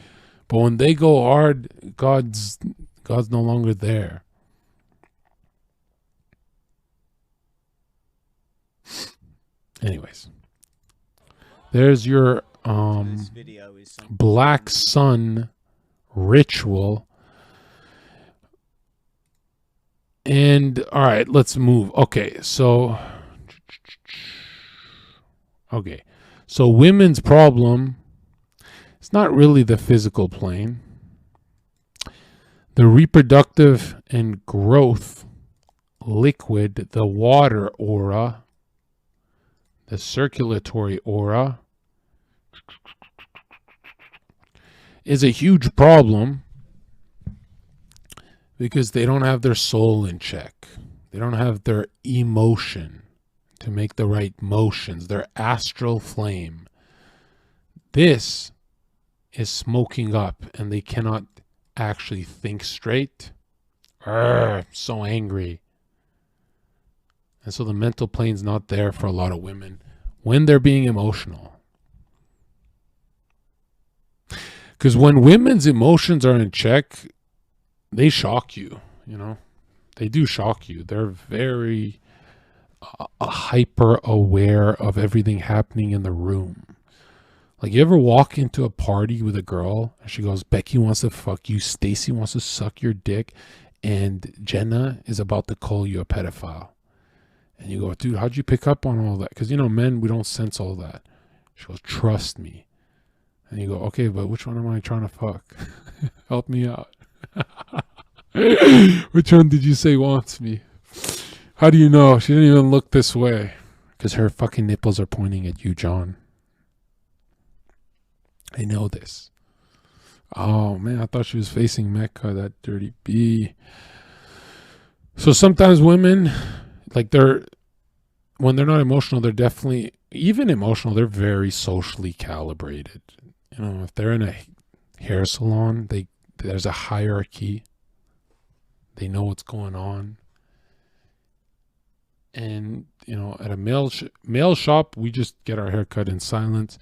But when they go hard, God's no longer there. Anyways, there's your Black Sun ritual. And all right, let's move. Okay, so women's problem, it's not really the physical plane. The reproductive and growth liquid, the water aura, the circulatory aura, is a huge problem because they don't have their soul in check. They don't have their emotion to make the right motions, their astral flame. This is smoking up and they cannot actually think straight. So angry. And so the mental plane's not there for a lot of women when they're being emotional. Because when women's emotions are in check, they shock you, you know. They do shock you. They're very hyper aware of everything happening in the room. Like, you ever walk into a party with a girl and she goes, Becky wants to fuck you, Stacy wants to suck your dick, and Jenna is about to call you a pedophile. And you go, dude, how'd you pick up on all that? Because, you know, men, we don't sense all that. She goes, trust me. And you go, okay, but which one am I trying to fuck? Help me out. Which one did you say wants me? How do you know? She didn't even look this way. Because her fucking nipples are pointing at you, John. I know this. Oh, man, I thought she was facing Mecca, that dirty bee. So sometimes women, like, when they're not emotional, they're definitely, even emotional, they're very socially calibrated. if they're in a hair salon, there's a hierarchy. They know what's going on. And, at a male shop, we just get our hair cut in silence.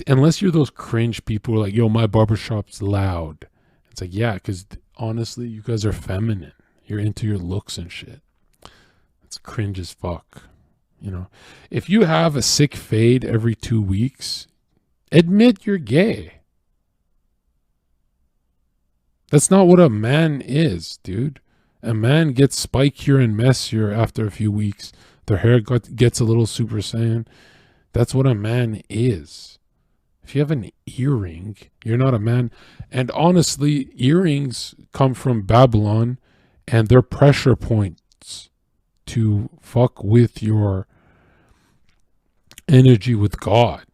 Unless you're those cringe people who are like, yo, my barbershop's loud. It's like, yeah, because honestly, you guys are feminine. You're into your looks and shit. It's cringe as fuck. If you have a sick fade every 2 weeks, admit you're gay. That's not what a man is, dude. A man gets spikier and messier after a few weeks. Their hair gets a little Super Saiyan. That's what a man is. If you have an earring, you're not a man. And honestly, earrings come from Babylon, and they're pressure points to fuck with your energy with God,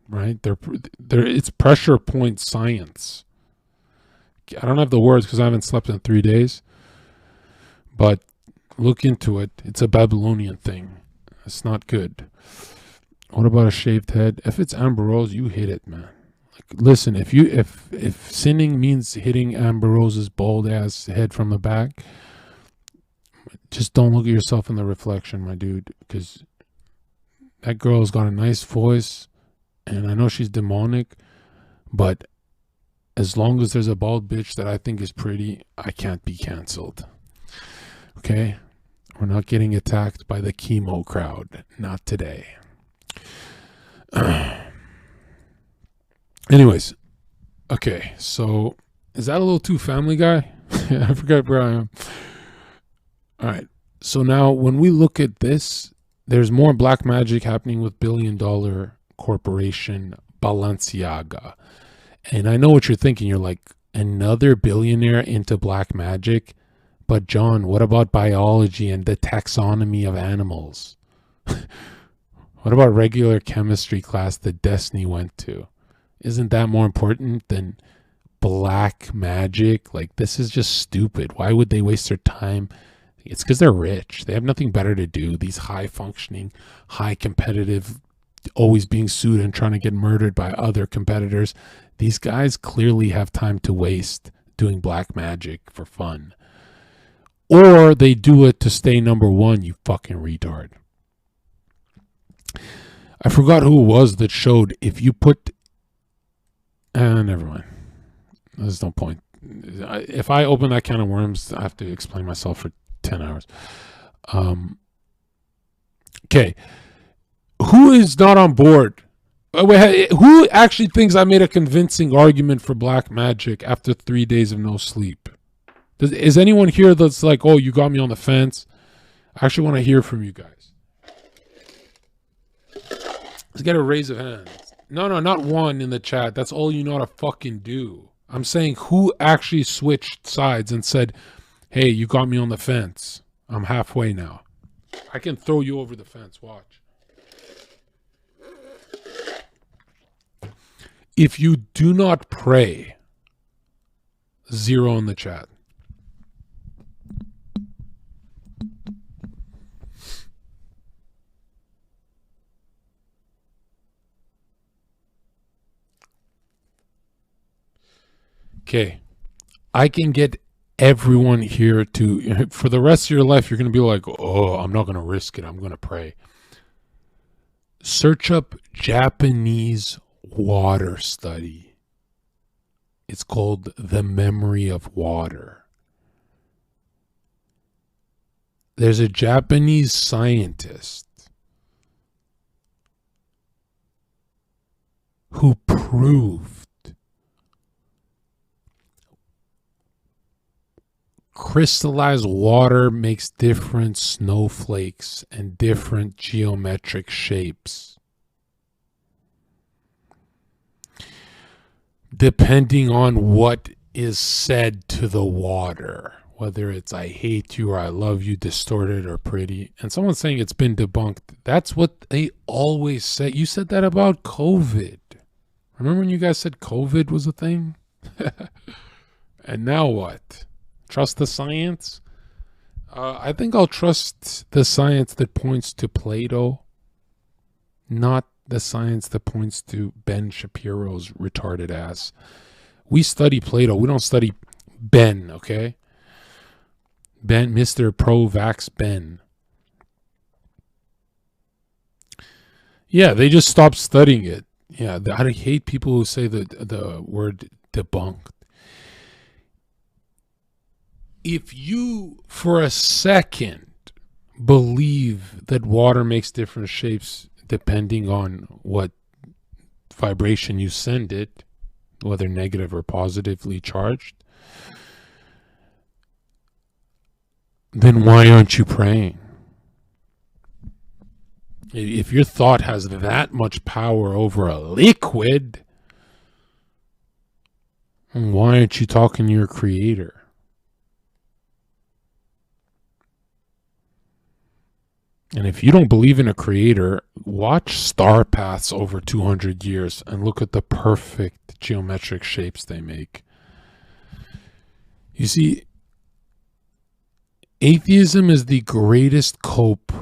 right? It's pressure point science. I don't have the words because I haven't slept in 3 days, but look into it. It's a Babylonian thing. It's not good. What about a shaved head? If it's Amber Rose, you hit it, man. Listen, if sinning means hitting Amber Rose's bald ass head from the back, just don't look at yourself in the reflection, my dude, because that girl's got a nice voice, and I know she's demonic, but as long as there's a bald bitch that I think is pretty, I can't be canceled. Okay? We're not getting attacked by the chemo crowd. Not today. Anyways, okay, so is that a little too Family Guy? I forgot where I am. All right, so now when we look at this, there's more black magic happening with billion-dollar corporation Balenciaga. And I know what you're thinking. You're like, another billionaire into black magic? But John, what about biology and the taxonomy of animals? What about regular chemistry class that Destiny went to? Isn't that more important than black magic? Like, this is just stupid. Why would they waste their time? It's because they're rich. They have nothing better to do. These high-functioning, high-competitive, always being sued and trying to get murdered by other competitors. These guys clearly have time to waste doing black magic for fun. Or they do it to stay number one, you fucking retard. I forgot who it was that showed if you put... never mind. There's no point. If I open that can of worms, I have to explain myself for 10 hours. Okay. Who is not on board? Who actually thinks I made a convincing argument for black magic after 3 days of no sleep? Is anyone here that's like, oh, you got me on the fence? I actually want to hear from you guys. Let's get a raise of hands. No, not one in the chat. That's all you know how to fucking do. I'm saying who actually switched sides and said, hey, you got me on the fence. I'm halfway now. I can throw you over the fence. Watch. If you do not pray, 0 in the chat. Okay, I can get everyone here to, for the rest of your life, you're going to be like, oh, I'm not going to risk it. I'm going to pray. Search up Japanese water study. It's called The Memory of Water. There's a Japanese scientist who proved crystallized water makes different snowflakes and different geometric shapes, depending on what is said to the water, whether it's I hate you or I love you, distorted or pretty. And someone's saying it's been debunked. That's what they always say. You said that about COVID. Remember when you guys said COVID was a thing? And now what? Trust the science? I think I'll trust the science that points to Plato, not the science that points to Ben Shapiro's retarded ass. We study Plato. We don't study Ben, okay? Ben, Mr. Pro-Vax Ben. Yeah, they just stopped studying it. Yeah, I hate people who say the word debunked. If you, for a second, believe that water makes different shapes depending on what vibration you send it, whether negative or positively charged, then why aren't you praying? If your thought has that much power over a liquid, why aren't you talking to your creator? And if you don't believe in a creator, watch star paths over 200 years and look at the perfect geometric shapes they make. You see, atheism is the greatest cope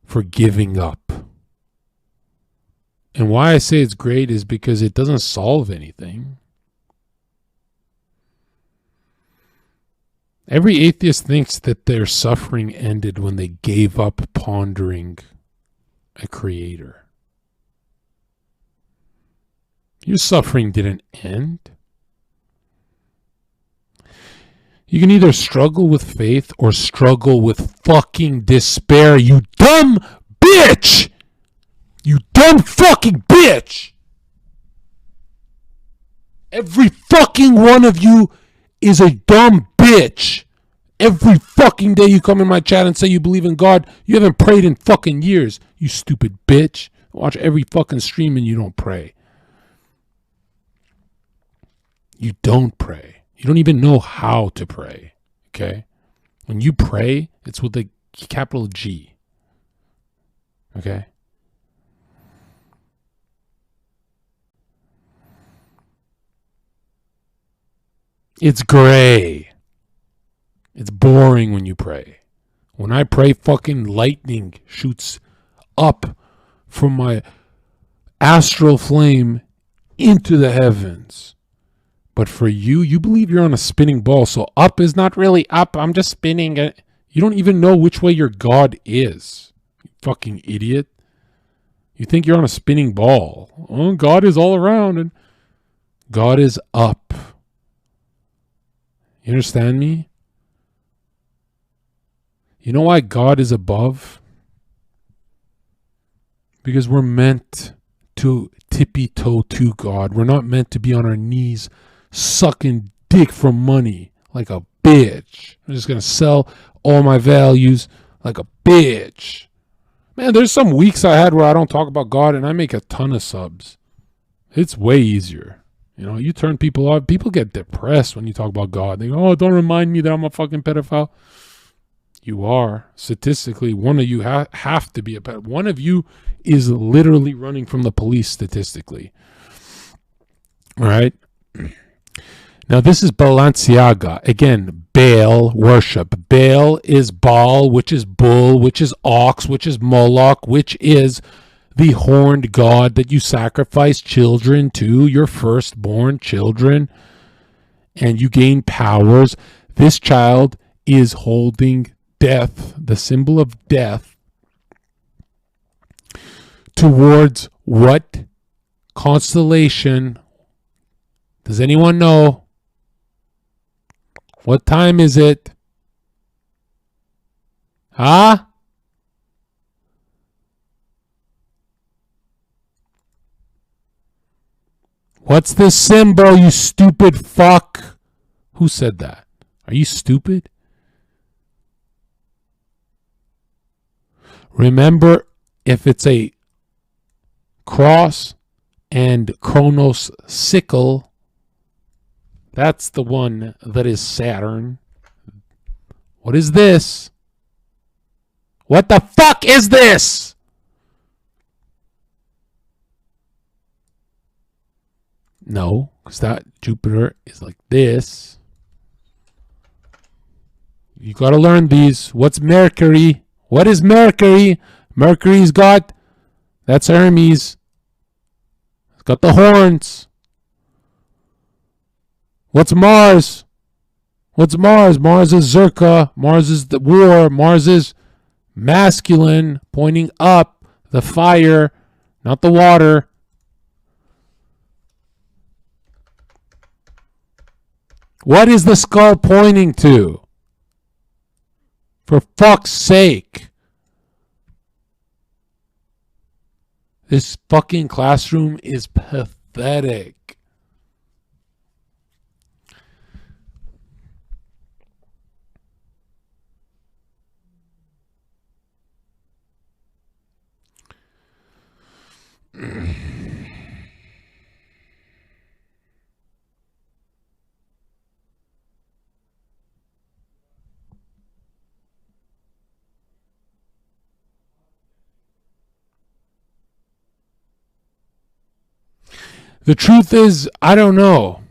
for giving up. And why I say it's great is because it doesn't solve anything. Every atheist thinks that their suffering ended when they gave up pondering a creator. Your suffering didn't end. You can either struggle with faith or struggle with fucking despair, you dumb bitch! You dumb fucking bitch! Every fucking one of you is a dumb bitch. Every fucking day you come in my chat and say you believe in God, you haven't prayed in fucking years, you stupid bitch. Watch every fucking stream and you don't pray. You don't pray. You don't even know how to pray, okay? When you pray, it's with a capital G, okay? It's gray. It's boring when you pray. When I pray, fucking lightning shoots up from my astral flame into the heavens. But for you, you believe you're on a spinning ball, so up is not really up. I'm just spinning it. You don't even know which way your God is. You fucking idiot. You think you're on a spinning ball. Oh, God is all around, and God is up. You understand me? You know why God is above? Because we're meant to tippy-toe to God. We're not meant to be on our knees sucking dick for money like a bitch. I'm just going to sell all my values like a bitch. Man, there's some weeks I had where I don't talk about God and I make a ton of subs. It's way easier. You know, you turn people off. People get depressed when you talk about God. They go, oh, don't remind me that I'm a fucking pedophile. You are. Statistically, one of you have to be a pedophile. One of you is literally running from the police statistically. All right? Now, this is Balenciaga. Again, Baal worship. Baal is Baal, which is bull, which is ox, which is Moloch, which is the horned god that you sacrifice children to, your firstborn children, and you gain powers. This child is holding death, the symbol of death, towards what constellation? Does anyone know? What time is it? Huh? What's this symbol, you stupid fuck? Who said that? Are you stupid? Remember, if it's a cross and Chronos sickle, that's the one that is Saturn. What is this? What the fuck is this? No, because that Jupiter is like this. You got to learn these. What's Mercury? What is Mercury? Mercury's got, that's Hermes. It's got the horns. What's Mars? What's Mars? Mars is Zherka. Mars is the war. Mars is masculine, pointing up, the fire, not the water. What is the skull pointing to? For fuck's sake. This fucking classroom is pathetic. The truth is, I don't know.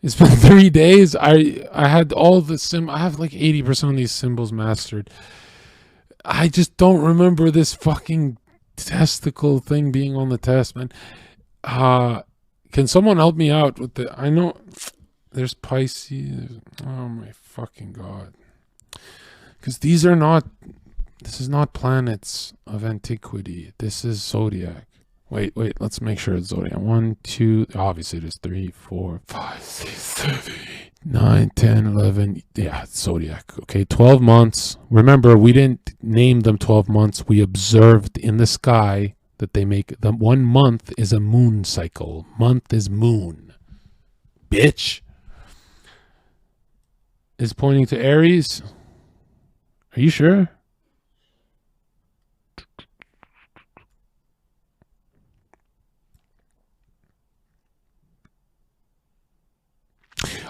It's been 3 days. I had all the I have like 80% of these symbols mastered. I just don't remember this fucking testicle thing being on the test, man. Can someone help me out with the? I know there's Pisces. Oh my fucking god! Because these are not. This is not planets of antiquity. This is zodiac. Wait. Let's make sure it's zodiac. 1, 2. Obviously, there's 3, 4, 5, 6, 7, 9, 10, 11. Yeah, it's zodiac. Okay, 12 months. Remember, we didn't name them 12 months. We observed in the sky that they make them. 1 month is a moon cycle. Month is moon. Bitch. Is pointing to Aries. Are you sure?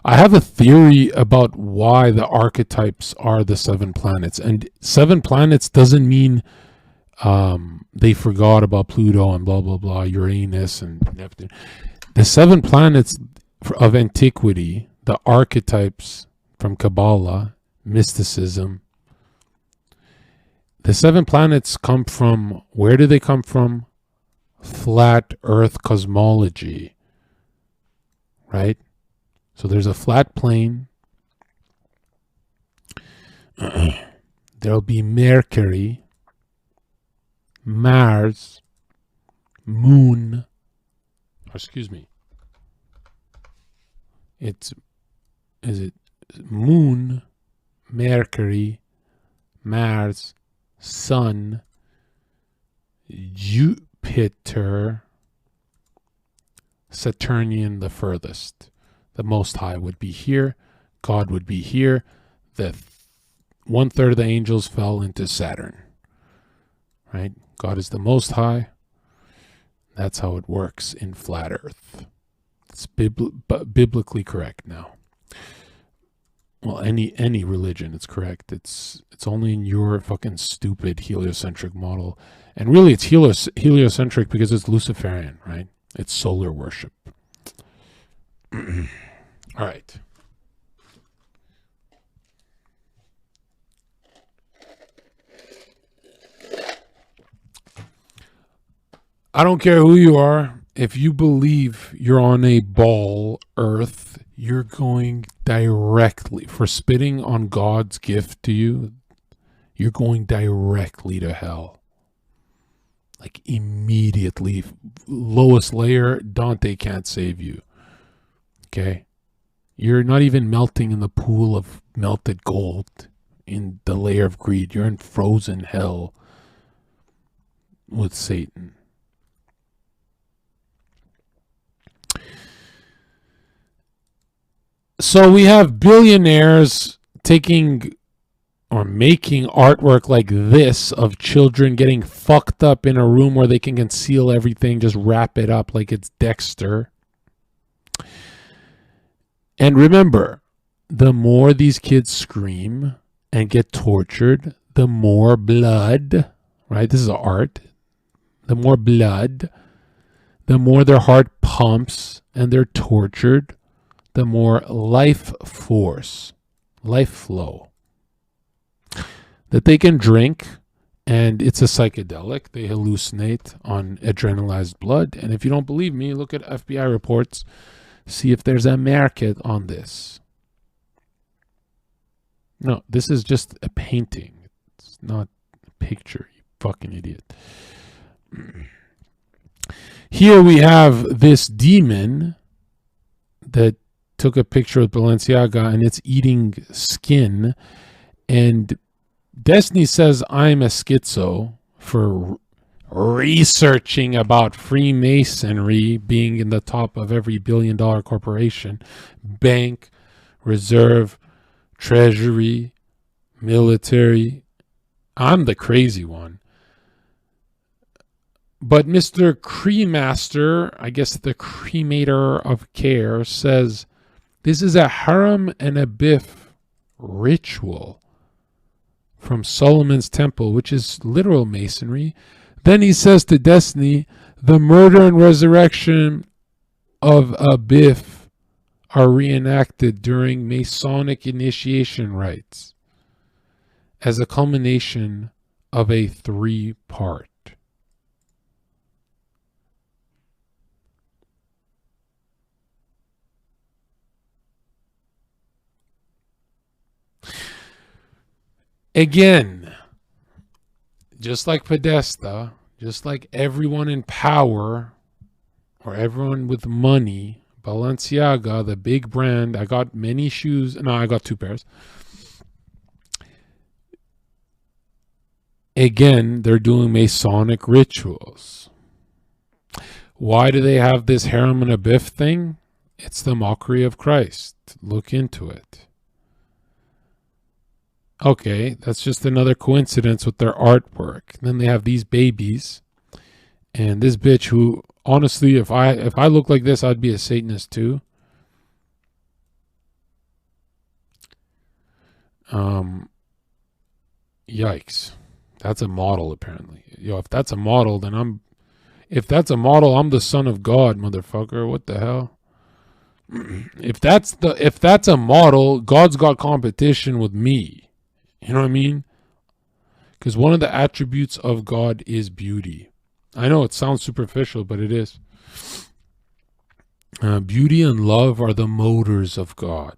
I have a theory about why the archetypes are the 7 planets. And 7 planets doesn't mean they forgot about Pluto and blah, blah, blah, Uranus and Neptune. The 7 planets of antiquity, the archetypes from Kabbalah, mysticism, the 7 planets come from, where do they come from? Flat Earth cosmology, right? So there's a flat plane. There'll be Mercury, Mars, Moon. Excuse me. Is it Moon, Mercury, Mars, Sun, Jupiter, Saturnian the furthest. The Most High would be here. God would be here. The 1/3 of the angels fell into Saturn. Right? God is the Most High. That's how it works in flat Earth. It's biblically correct now. Well, any religion, it's correct. It's only in your fucking stupid heliocentric model. And really, it's heliocentric because it's Luciferian, right? It's solar worship. All right. I don't care who you are. If you believe you're on a ball, Earth, you're going directly, for spitting on God's gift to you, you're going directly to hell. Like immediately. Lowest layer, Dante can't save you. Okay? You're not even melting in the pool of melted gold in the layer of greed. You're in frozen hell with Satan. So we have billionaires taking or making artwork like this of children getting fucked up in a room where they can conceal everything, just wrap it up like it's Dexter. And remember, the more these kids scream and get tortured, the more blood, right? This is art. The more blood, the more their heart pumps and they're tortured, the more life force, life flow. that they can drink, and it's a psychedelic. They hallucinate on adrenalized blood. And if you don't believe me, look at FBI reports, see if there's a market on this. No, this is just a painting. It's not a picture, you fucking idiot. Here we have this demon that took a picture with Balenciaga, and it's eating skin. And Destiny says I'm a schizo for researching about Freemasonry being in the top of every billion-dollar corporation, bank, reserve, treasury, military. I'm the crazy one. But Mr. Cremaster, I guess the cremator of care, says this is a harem and a biff ritual from Solomon's temple, which is literal masonry. Then he says to Destiny, the murder and resurrection of a biff are reenacted during Masonic initiation rites as a culmination of a 3-part. Again, just like Podesta, just like everyone in power or everyone with money, Balenciaga, the big brand, I got many shoes. No, I got 2 pairs. Again, they're doing Masonic rituals. Why do they have this harem and a biff thing? It's the mockery of Christ. Look into it. Okay, that's just another coincidence with their artwork. Then they have these babies, and this bitch who, honestly, if I look like this, I'd be a Satanist too. Yikes, that's a model apparently. Yo, if that's a model, then I'm the son of God, motherfucker. What the hell? If that's a model, God's got competition with me. You know what I mean? Because one of the attributes of God is beauty. I know it sounds superficial, but it is. Beauty and love are the motors of God.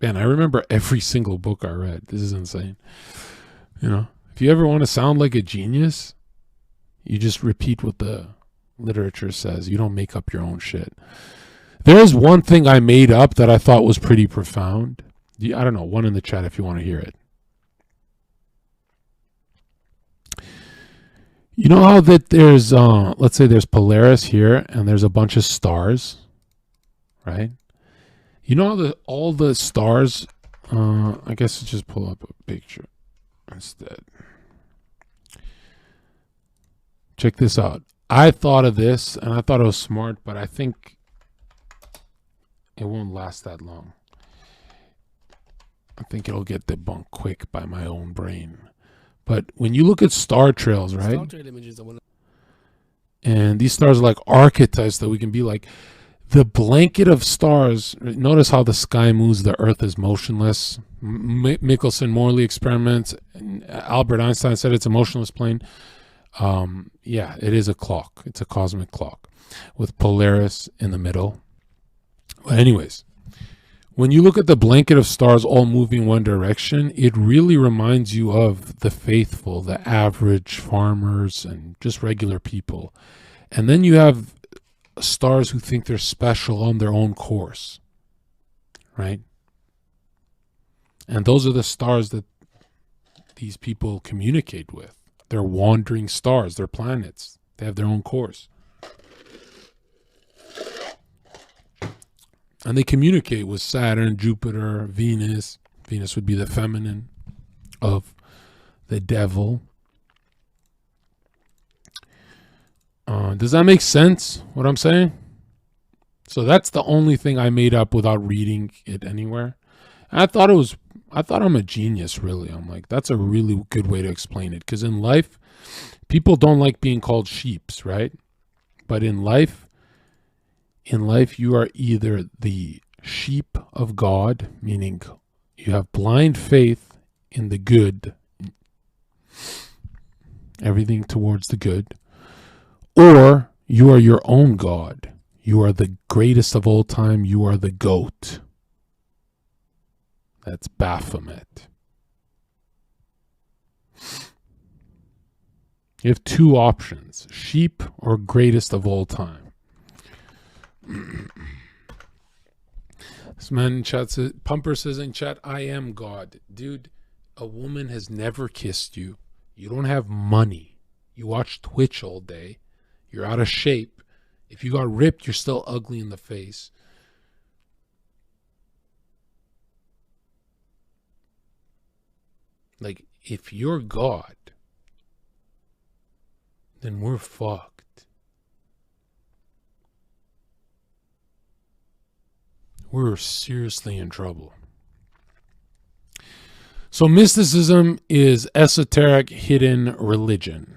Man, I remember every single book I read. This is insane. You know, if you ever want to sound like a genius, you just repeat what the literature says. You don't make up your own shit. There's one thing I made up that I thought was pretty profound. I don't know, one in the chat if you want to hear it. You know how that there's, let's say there's Polaris here, and there's a bunch of stars, right? You know how all the stars, I guess just pull up a picture instead. Check this out. I thought of this, and I thought it was smart, but I think it won't last that long. I think it'll get debunked quick by my own brain. But when you look at star trails, right? Star trail images, and these stars are like archetypes that we can be like. The blanket of stars, notice how the sky moves, the earth is motionless. Michelson-Morley experiments, Albert Einstein said it's a motionless plane. Yeah, it is a clock. It's a cosmic clock with Polaris in the middle. But anyways, when you look at the blanket of stars all moving one direction, it really reminds you of the faithful, the average farmers, and just regular people. And then you have stars who think they're special on their own course, right? And those are the stars that these people communicate with. They're wandering stars, they're planets. They have their own course. And they communicate with Saturn, Jupiter, Venus. Venus would be the feminine of the devil. Does that make sense, what I'm saying? So that's the only thing I made up without reading it anywhere. And I thought I'm a genius, really. I'm like, that's a really good way to explain it. Because in life, people don't like being called sheeps, right? But in life, you are either the sheep of God, meaning you have blind faith in the good, everything towards the good, or you are your own God. You are the greatest of all time. You are the goat. That's Baphomet. You have two options, sheep or greatest of all time. This man in chat says, Pumper says in chat, I am God. Dude, a woman has never kissed you. You don't have money. You watch Twitch all day. You're out of shape. If you got ripped, you're still ugly in the face. Like, if you're God, then we're fucked. We're seriously in trouble. So mysticism is esoteric, hidden religion.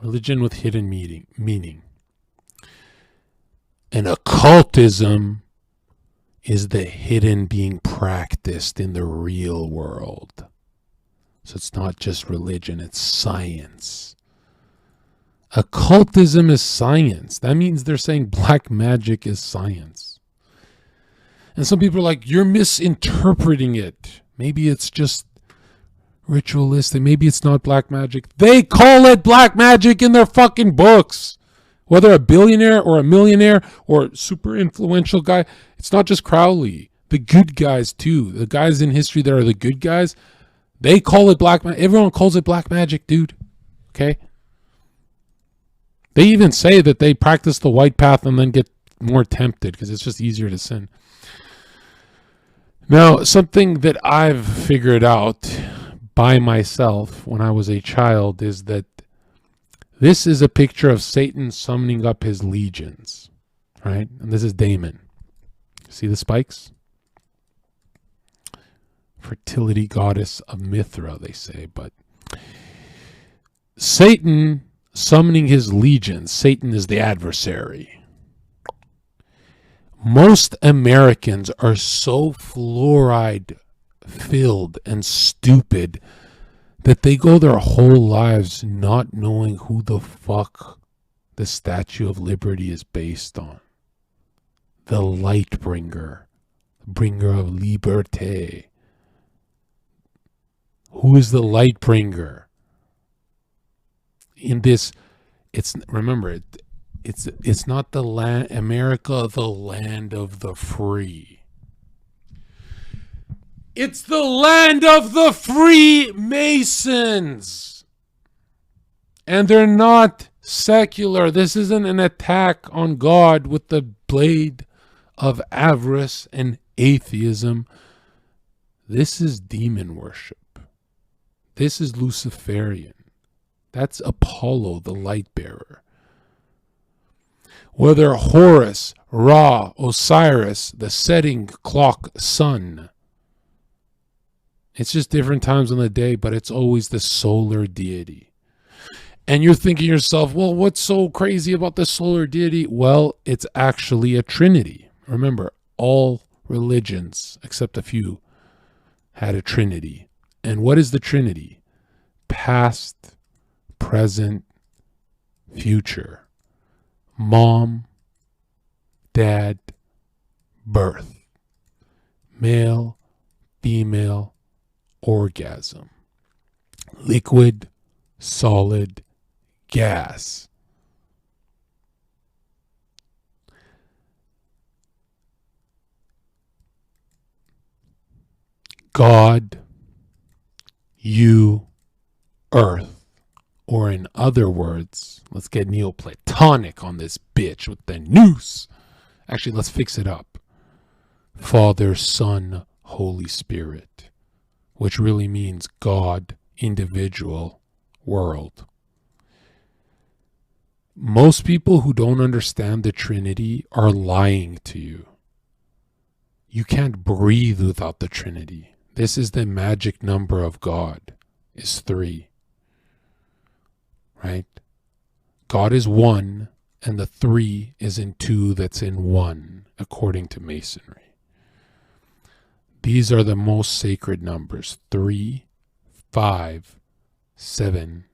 Religion with hidden meaning. And occultism is the hidden being practiced in the real world. So it's not just religion, it's science. Occultism is science. That means they're saying black magic is science. And some people are like, you're misinterpreting it. Maybe it's just ritualistic. Maybe it's not black magic. They call it black magic in their fucking books. Whether a billionaire or a millionaire or super influential guy, it's not just Crowley. The good guys too. The guys in history that are the good guys, they call it black magic. Everyone calls it black magic, dude. Okay? They even say that they practice the white path and then get more tempted because it's just easier to sin. Now, something that I've figured out by myself when I was a child is that this is a picture of Satan summoning up his legions, right? And this is Damon. See the spikes? Fertility goddess of Mithra, they say. But Satan summoning his legions. Satan is the adversary. Most Americans are so fluoride filled and stupid that they go their whole lives not knowing who the fuck the Statue of Liberty is based on. The light bringer, bringer of liberté. Who is the light bringer? In this, it's, remember, it's not the land, America, the land of the free. It's the land of the Freemasons. And they're not secular. This isn't an attack on God with the blade of avarice and atheism. This is demon worship. This is Luciferian. That's Apollo, the light bearer. Whether Horus, Ra, Osiris, the setting clock sun. It's just different times on the day, but it's always the solar deity. And you're thinking to yourself, well, what's so crazy about the solar deity? Well, it's actually a trinity. Remember, all religions, except a few, had a trinity. And what is the trinity? Past, present, future. Mom, dad, birth. Male, female, orgasm. Liquid, solid, gas. God, you, earth. Or in other words, let's get Neoplatonic on this bitch with the noose. Actually, let's fix it up. Father, Son, Holy Spirit. Which really means God, individual, world. Most people who don't understand the Trinity are lying to you. You can't breathe without the Trinity. This is the magic number of God, is 3. Right? God is 1, and the 3 is in 2 that's in 1, according to Masonry. These are the most sacred numbers: 3, 5, 7,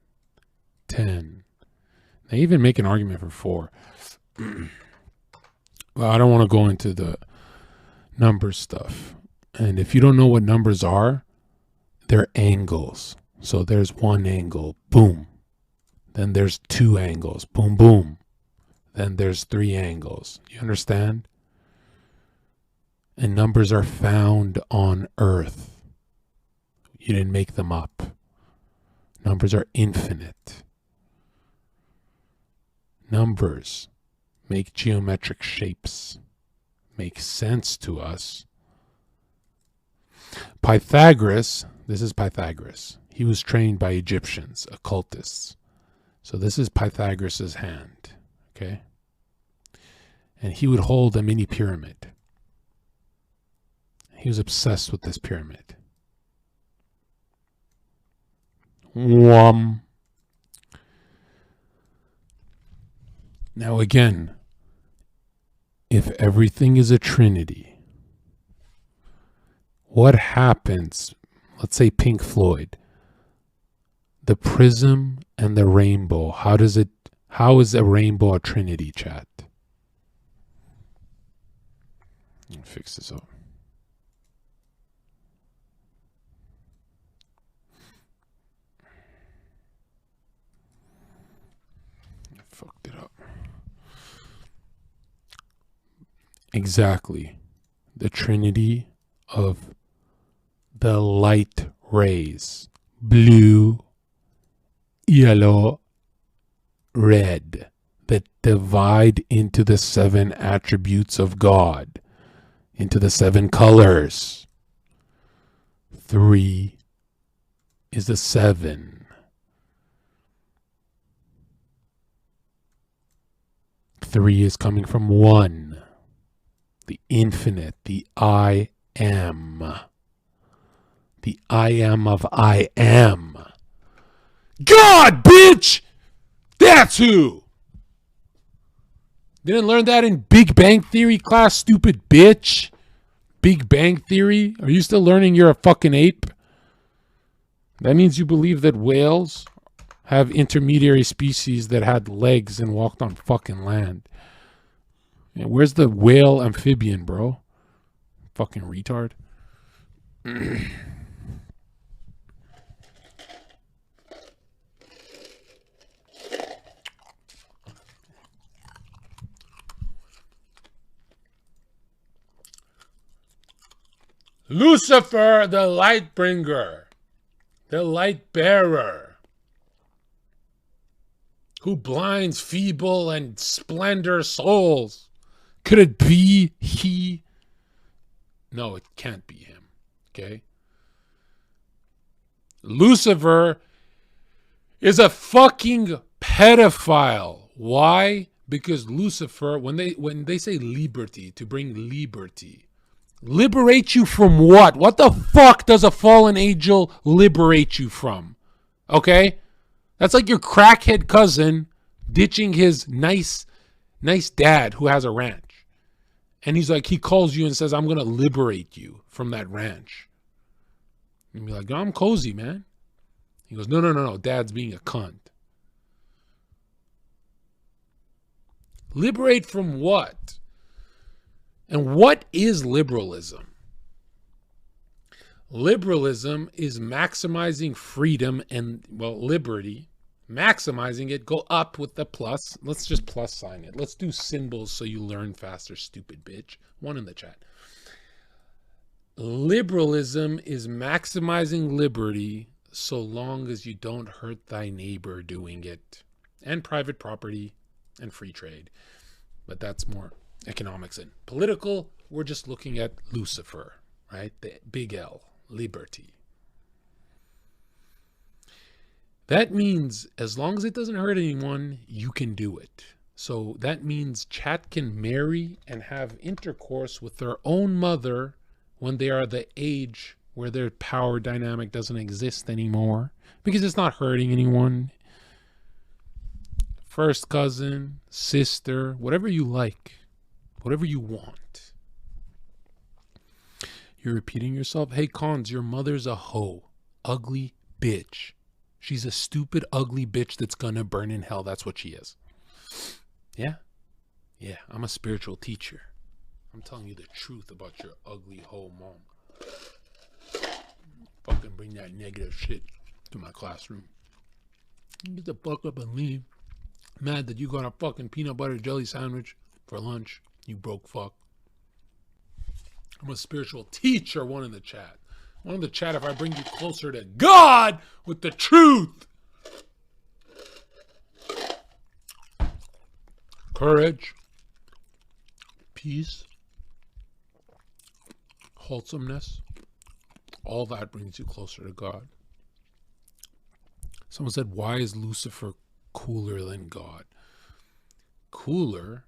10. They even make an argument for 4. Well, I don't want to go into the number stuff. And if you don't know what numbers are, they're angles. So there's one angle, boom. Then there's 2 angles, boom, boom. Then there's 3 angles. You understand? And numbers are found on earth. You didn't make them up. Numbers are infinite. Numbers make geometric shapes, make sense to us. Pythagoras, this is Pythagoras. He was trained by Egyptians, occultists. So this is Pythagoras' hand, okay? And he would hold a mini pyramid. He was obsessed with this pyramid. Now again, if everything is a trinity, what happens? Let's say Pink Floyd, the prism and the rainbow. How is a rainbow a trinity, chat? Let me fix this up. I fucked it up. Exactly. The trinity of the light rays. Blue, yellow, red. That divide into the 7 attributes of God. Into the 7 colors. 3 is the 7. 3 is coming from 1. The infinite, the I am. The I am of I am. God, bitch! That's who! Didn't learn that in Big Bang Theory class, stupid bitch? Big Bang Theory? Are you still learning you're a fucking ape? That means you believe that whales have intermediary species that had legs and walked on fucking land. And where's the whale amphibian, bro? Fucking retard. Lucifer, the light bringer, the light bearer, who blinds feeble and splendor souls. Could it be he? No, it can't be him. Okay? Lucifer is a fucking pedophile. Why? Because Lucifer, when they say liberty, to bring liberty, liberate you from what? What the fuck does a fallen angel liberate you from? Okay? That's like your crackhead cousin ditching his nice dad who has a ranch. And he's like, he calls you and says, I'm going to liberate you from that ranch. And you're like, oh, I'm cozy, man. He goes, no, dad's being a cunt. Liberate from what? And what is liberalism? Liberalism is maximizing freedom and, well, liberty. Maximizing it, go up with the plus. Let's just plus sign it. Let's do symbols so you learn faster, stupid bitch. 1 in the chat. Liberalism is maximizing liberty so long as you don't hurt thy neighbor doing it. And private property and free trade. But that's more economics. And political, we're just looking at Lucifer, right? The big L, liberty. That means as long as it doesn't hurt anyone, you can do it. So that means chat can marry and have intercourse with their own mother when they are the age where their power dynamic doesn't exist anymore because it's not hurting anyone. First cousin, sister, whatever you like, whatever you want. You're repeating yourself. Hey, Cons, your mother's a hoe. Ugly bitch. She's a stupid, ugly bitch that's gonna burn in hell. That's what she is. Yeah? Yeah, I'm a spiritual teacher. I'm telling you the truth about your ugly hoe mom. Fucking bring that negative shit to my classroom. Get the fuck up and leave. Mad that you got a fucking peanut butter jelly sandwich for lunch, you broke fuck. I'm a spiritual teacher, one in the chat. One in the chat if I bring you closer to God with the truth. Courage, peace, wholesomeness, all that brings you closer to God. Someone said, why is Lucifer cooler than God? Cooler?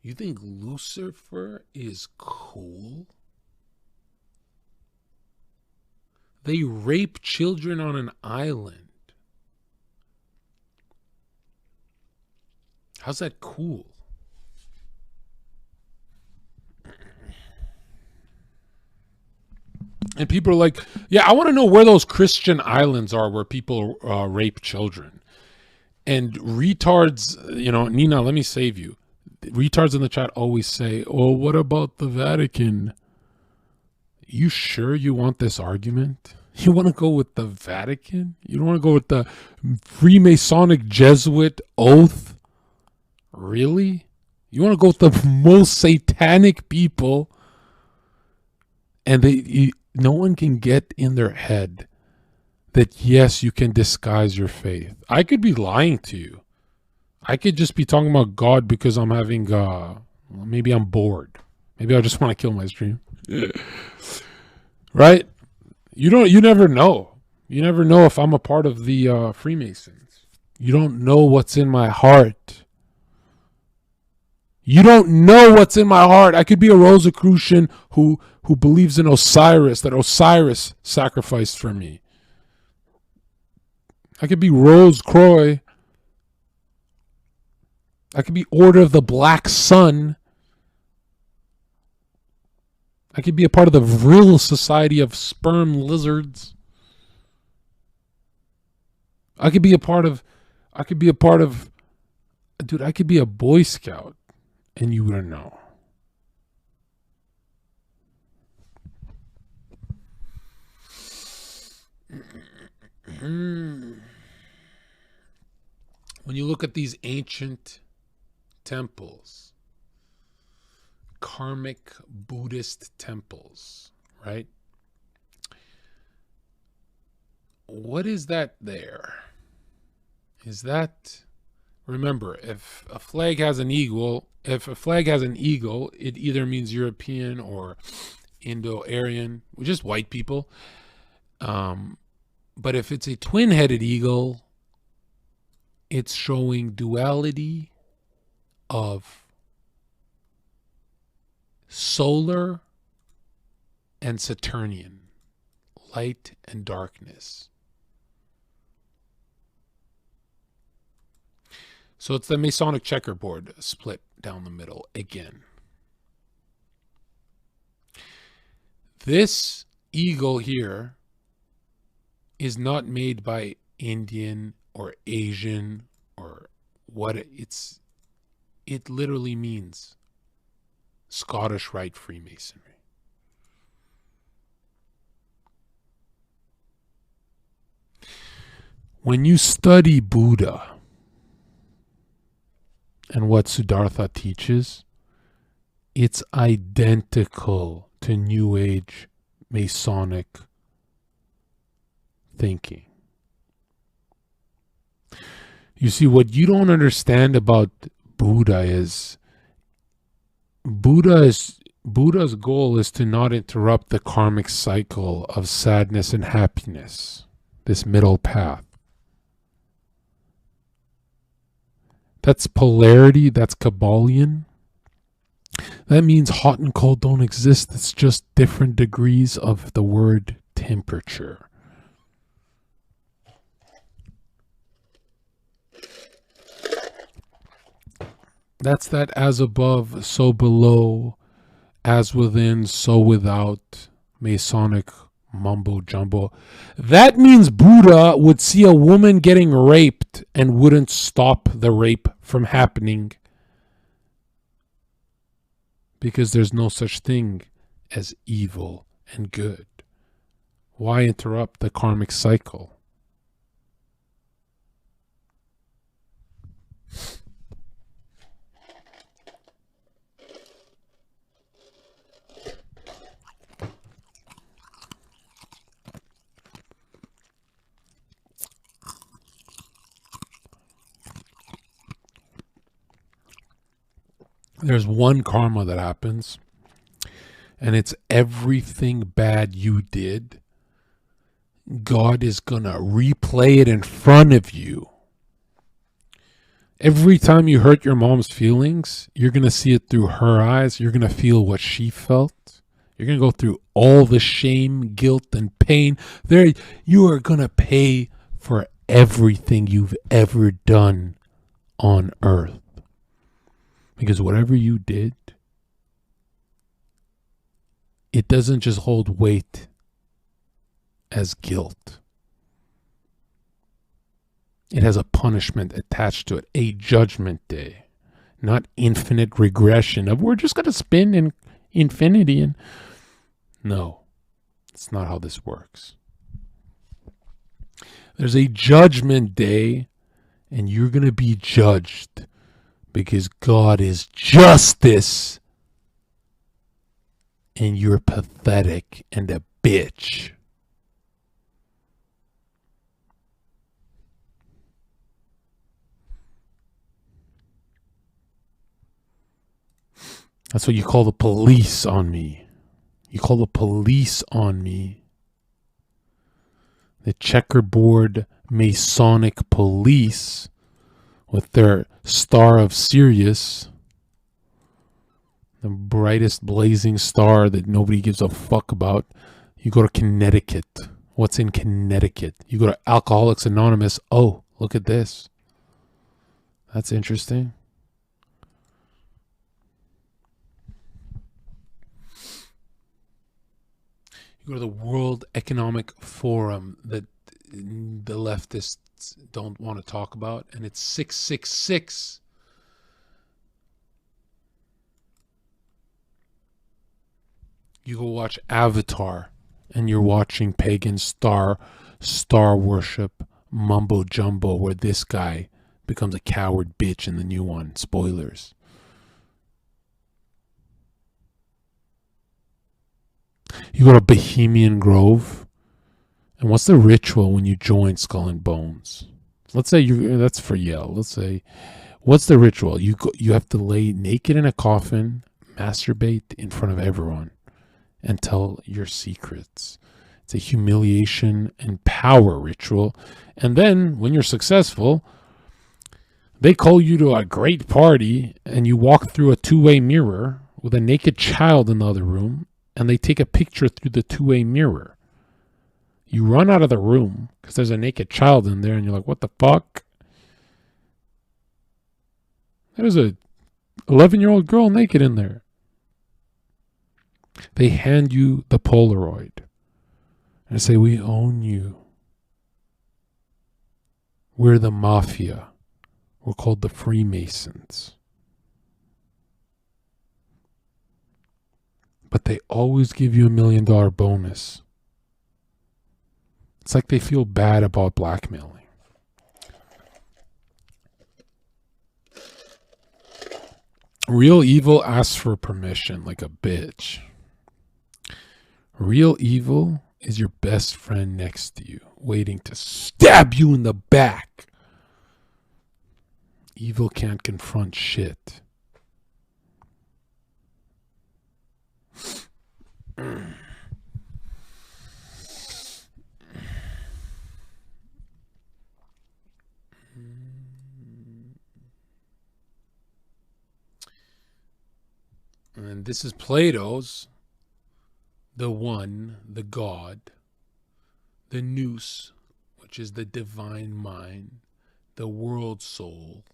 You think Lucifer is cool? They rape children on an island. How's that cool? And people are like, yeah, I want to know where those Christian islands are where people rape children. And retards, Nina, let me save you. Retards in the chat always say, oh, what about the Vatican? You sure you want this argument? You want to go with the Vatican? You don't want to go with the Freemasonic Jesuit oath? Really? You want to go with the most satanic people? And no one can get in their head that, yes, you can disguise your faith. I could be lying to you. I could just be talking about God because I'm having, maybe I'm bored. Maybe I just want to kill my stream. Right? You never know. You never know if I'm a part of the Freemasons. You don't know what's in my heart. You don't know what's in my heart. I could be a Rosicrucian who believes in Osiris, that Osiris sacrificed for me. I could be Rose Croix. I could be Order of the Black Sun. I could be a part of the Vril Society of Sperm Lizards. I could be a part of, dude, I could be a Boy Scout and you wouldn't know. When you look at these ancient temples, karmic Buddhist temples, right? What is that there? Is that, remember, if a flag has an eagle, it either means European or Indo-Aryan, which is white people. But if it's a twin-headed eagle, it's showing duality of solar and Saturnian, light and darkness. So it's the Masonic checkerboard split down the middle again. This eagle here is not made by Indian or Asian or what it literally means Scottish Rite Freemasonry. When you study Buddha and what Siddhartha teaches, it's identical to New Age Masonic thinking. You see, what you don't understand about Buddha is Buddha's goal is to not interrupt the karmic cycle of sadness and happiness, this middle path. That's polarity, that's Kabbalion. That means hot and cold don't exist. It's just different degrees of the word temperature. That's that as above, so below as within, so without, Masonic mumbo jumbo. That means Buddha would see a woman getting raped and wouldn't stop the rape from happening because there's no such thing as evil and good. Why interrupt the karmic cycle? There's one karma that happens, and it's everything bad you did. God is going to replay it in front of you. Every time you hurt your mom's feelings, you're going to see it through her eyes. You're going to feel what she felt. You're going to go through all the shame, guilt, and pain. There, you are going to pay for everything you've ever done on earth. Because whatever you did, it doesn't just hold weight as guilt. It has a punishment attached to it, a judgment day, not infinite regression of we're just going to spin in infinity. And no, it's not how this works. There's a judgment day, and you're going to be judged because God is justice, and you're pathetic and a bitch. That's what you call the police on me. You call the police on me. The checkerboard Masonic police with their star of Sirius, the brightest blazing star that nobody gives a fuck about. You go to Connecticut. What's in Connecticut? You go to Alcoholics Anonymous. Oh, look at this. That's interesting. You go to the World Economic Forum that the leftists don't want to talk about, and it's 666. You go watch Avatar, and you're watching pagan star worship mumbo jumbo, where this guy becomes a coward bitch in the new one. Spoilers. You go to Bohemian Grove, and what's the ritual when you join Skull and Bones? Let's say that's for Yale. Let's say, what's the ritual? You have to lay naked in a coffin, masturbate in front of everyone, and tell your secrets. It's a humiliation and power ritual. And then when you're successful, they call you to a great party, and you walk through a two-way mirror with a naked child in the other room, and they take a picture through the two-way mirror. You run out of the room because there's a naked child in there, and you're like, what the fuck? There's a 11-year-old girl naked in there. They hand you the Polaroid and say, we own you. We're the mafia. We're called the Freemasons. But they always give you $1 million bonus. It's like they feel bad about blackmailing. Real evil asks for permission like a bitch. Real evil is your best friend next to you, waiting to stab you in the back. Evil can't confront shit. And this is Plato's, the one, the God, the nous, which is the divine mind, the world soul,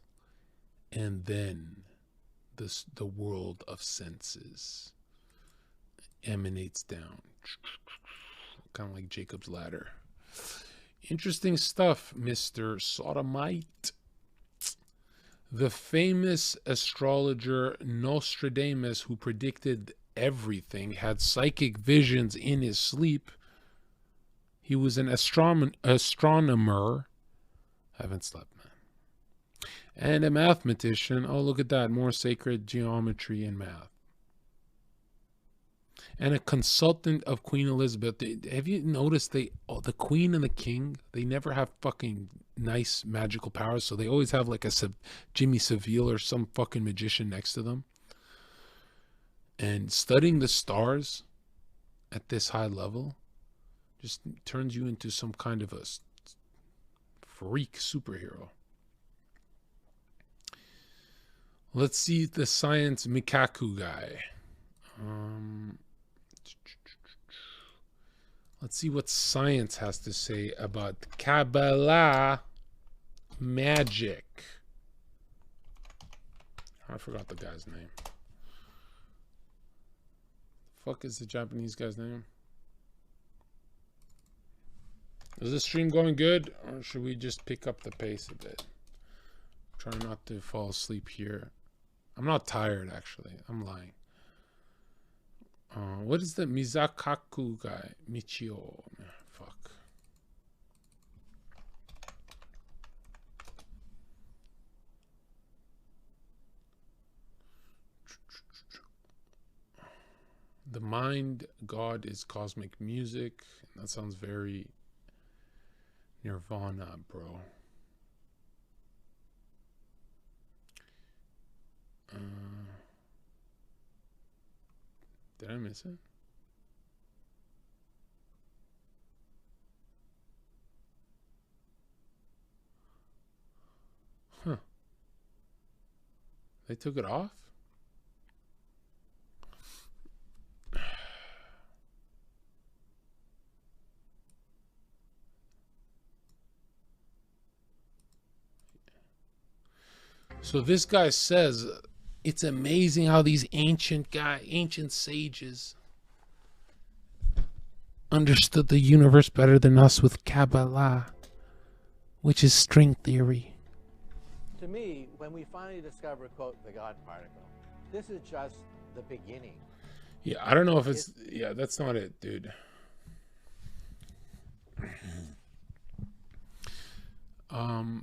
and then the world of senses. emanates down. Kind of like Jacob's ladder. Interesting stuff, Mr. Sodomite. The famous astrologer Nostradamus, who predicted everything, had psychic visions in his sleep. He was an astronomer. Haven't slept, man. And a mathematician. Oh, look at that. More sacred geometry and math. And a consultant of Queen Elizabeth. Have you noticed the Queen and the King, they never have fucking nice magical powers, so they always have like a Jimmy Savile or some fucking magician next to them. And studying the stars at this high level just turns you into some kind of a freak superhero. Let's see the science Mikaku guy. Let's see what science has to say about Kabbalah magic. I forgot the guy's name. Fuck is the Japanese guy's name? Is this stream going good, or should we just pick up the pace a bit? Try not to fall asleep here. I'm not tired, actually. I'm lying. What is the Mizakaku guy? Michio. Fuck. The mind god is cosmic music. That sounds very Nirvana, bro. Did I miss it? Huh. They took it off? So this guy says it's amazing how these ancient sages understood the universe better than us with Kabbalah, which is string theory. To me, when we finally discover, quote, the God particle, this is just the beginning. Yeah, I don't know if it's... Yeah, that's not it, dude.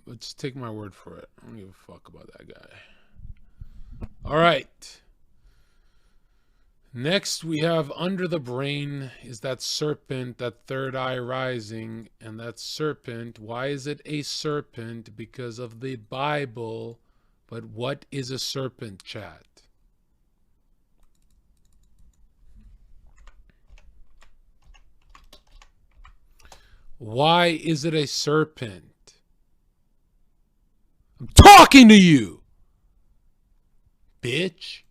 Let's take my word for it. I don't give a fuck about that guy. All right. Next, we have under the brain is that serpent, that third eye rising. And that serpent, why is it a serpent? Because of the Bible. But what is a serpent, chat? Why is it a serpent? I'm talking to you, bitch.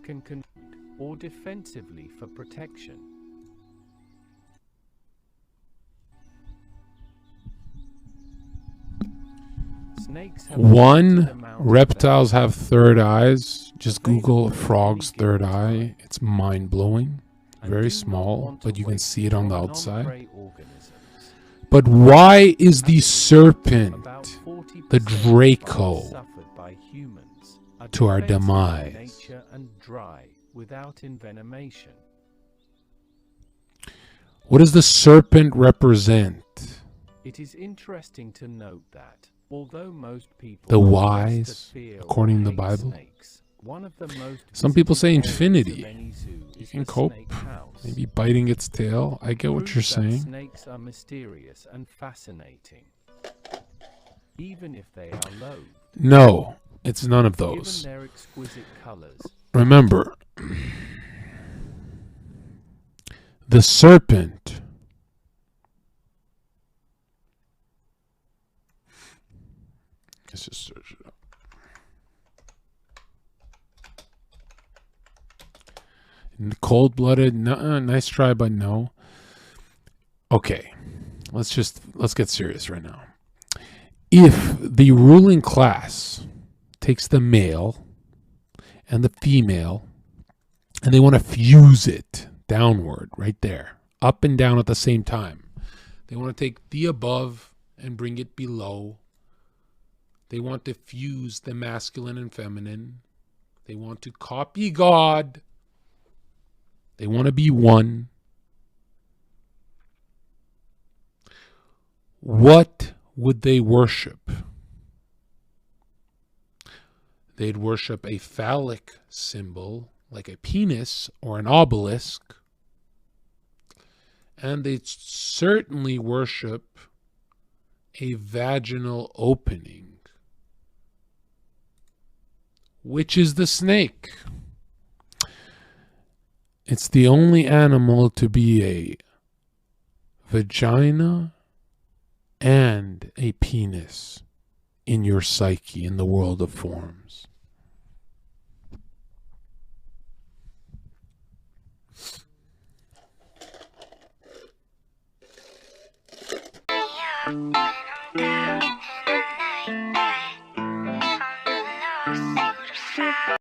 Can conduct or defensively for protection. Snakes have reptiles have third eyes. Just Google frog's third eye. It's mind-blowing. Very small, but you can see it on the outside. But why is the serpent the Draco to our demise? What does the serpent represent? It is interesting to note that although most people the wise, according to the Bible, snakes, one of the most some people say infinity. You can cope. Maybe biting its tail. I get what you're saying. Snakes are mysterious and fascinating, even if they are loathed. No, it's none of those. Given their exquisite colors. Remember, the serpent let's just search it up. Cold-blooded, nice try, but no. Okay, let's get serious right now. If the ruling class takes the male and the female, and they want to fuse it downward right there, up and down at the same time. They want to take the above and bring it below. They want to fuse the masculine and feminine. They want to copy God. They want to be one. What would they worship? They'd worship a phallic symbol like a penis or an obelisk. And they'd certainly worship a vaginal opening, which is the snake. It's the only animal to be a vagina and a penis in your psyche, in the world of forms.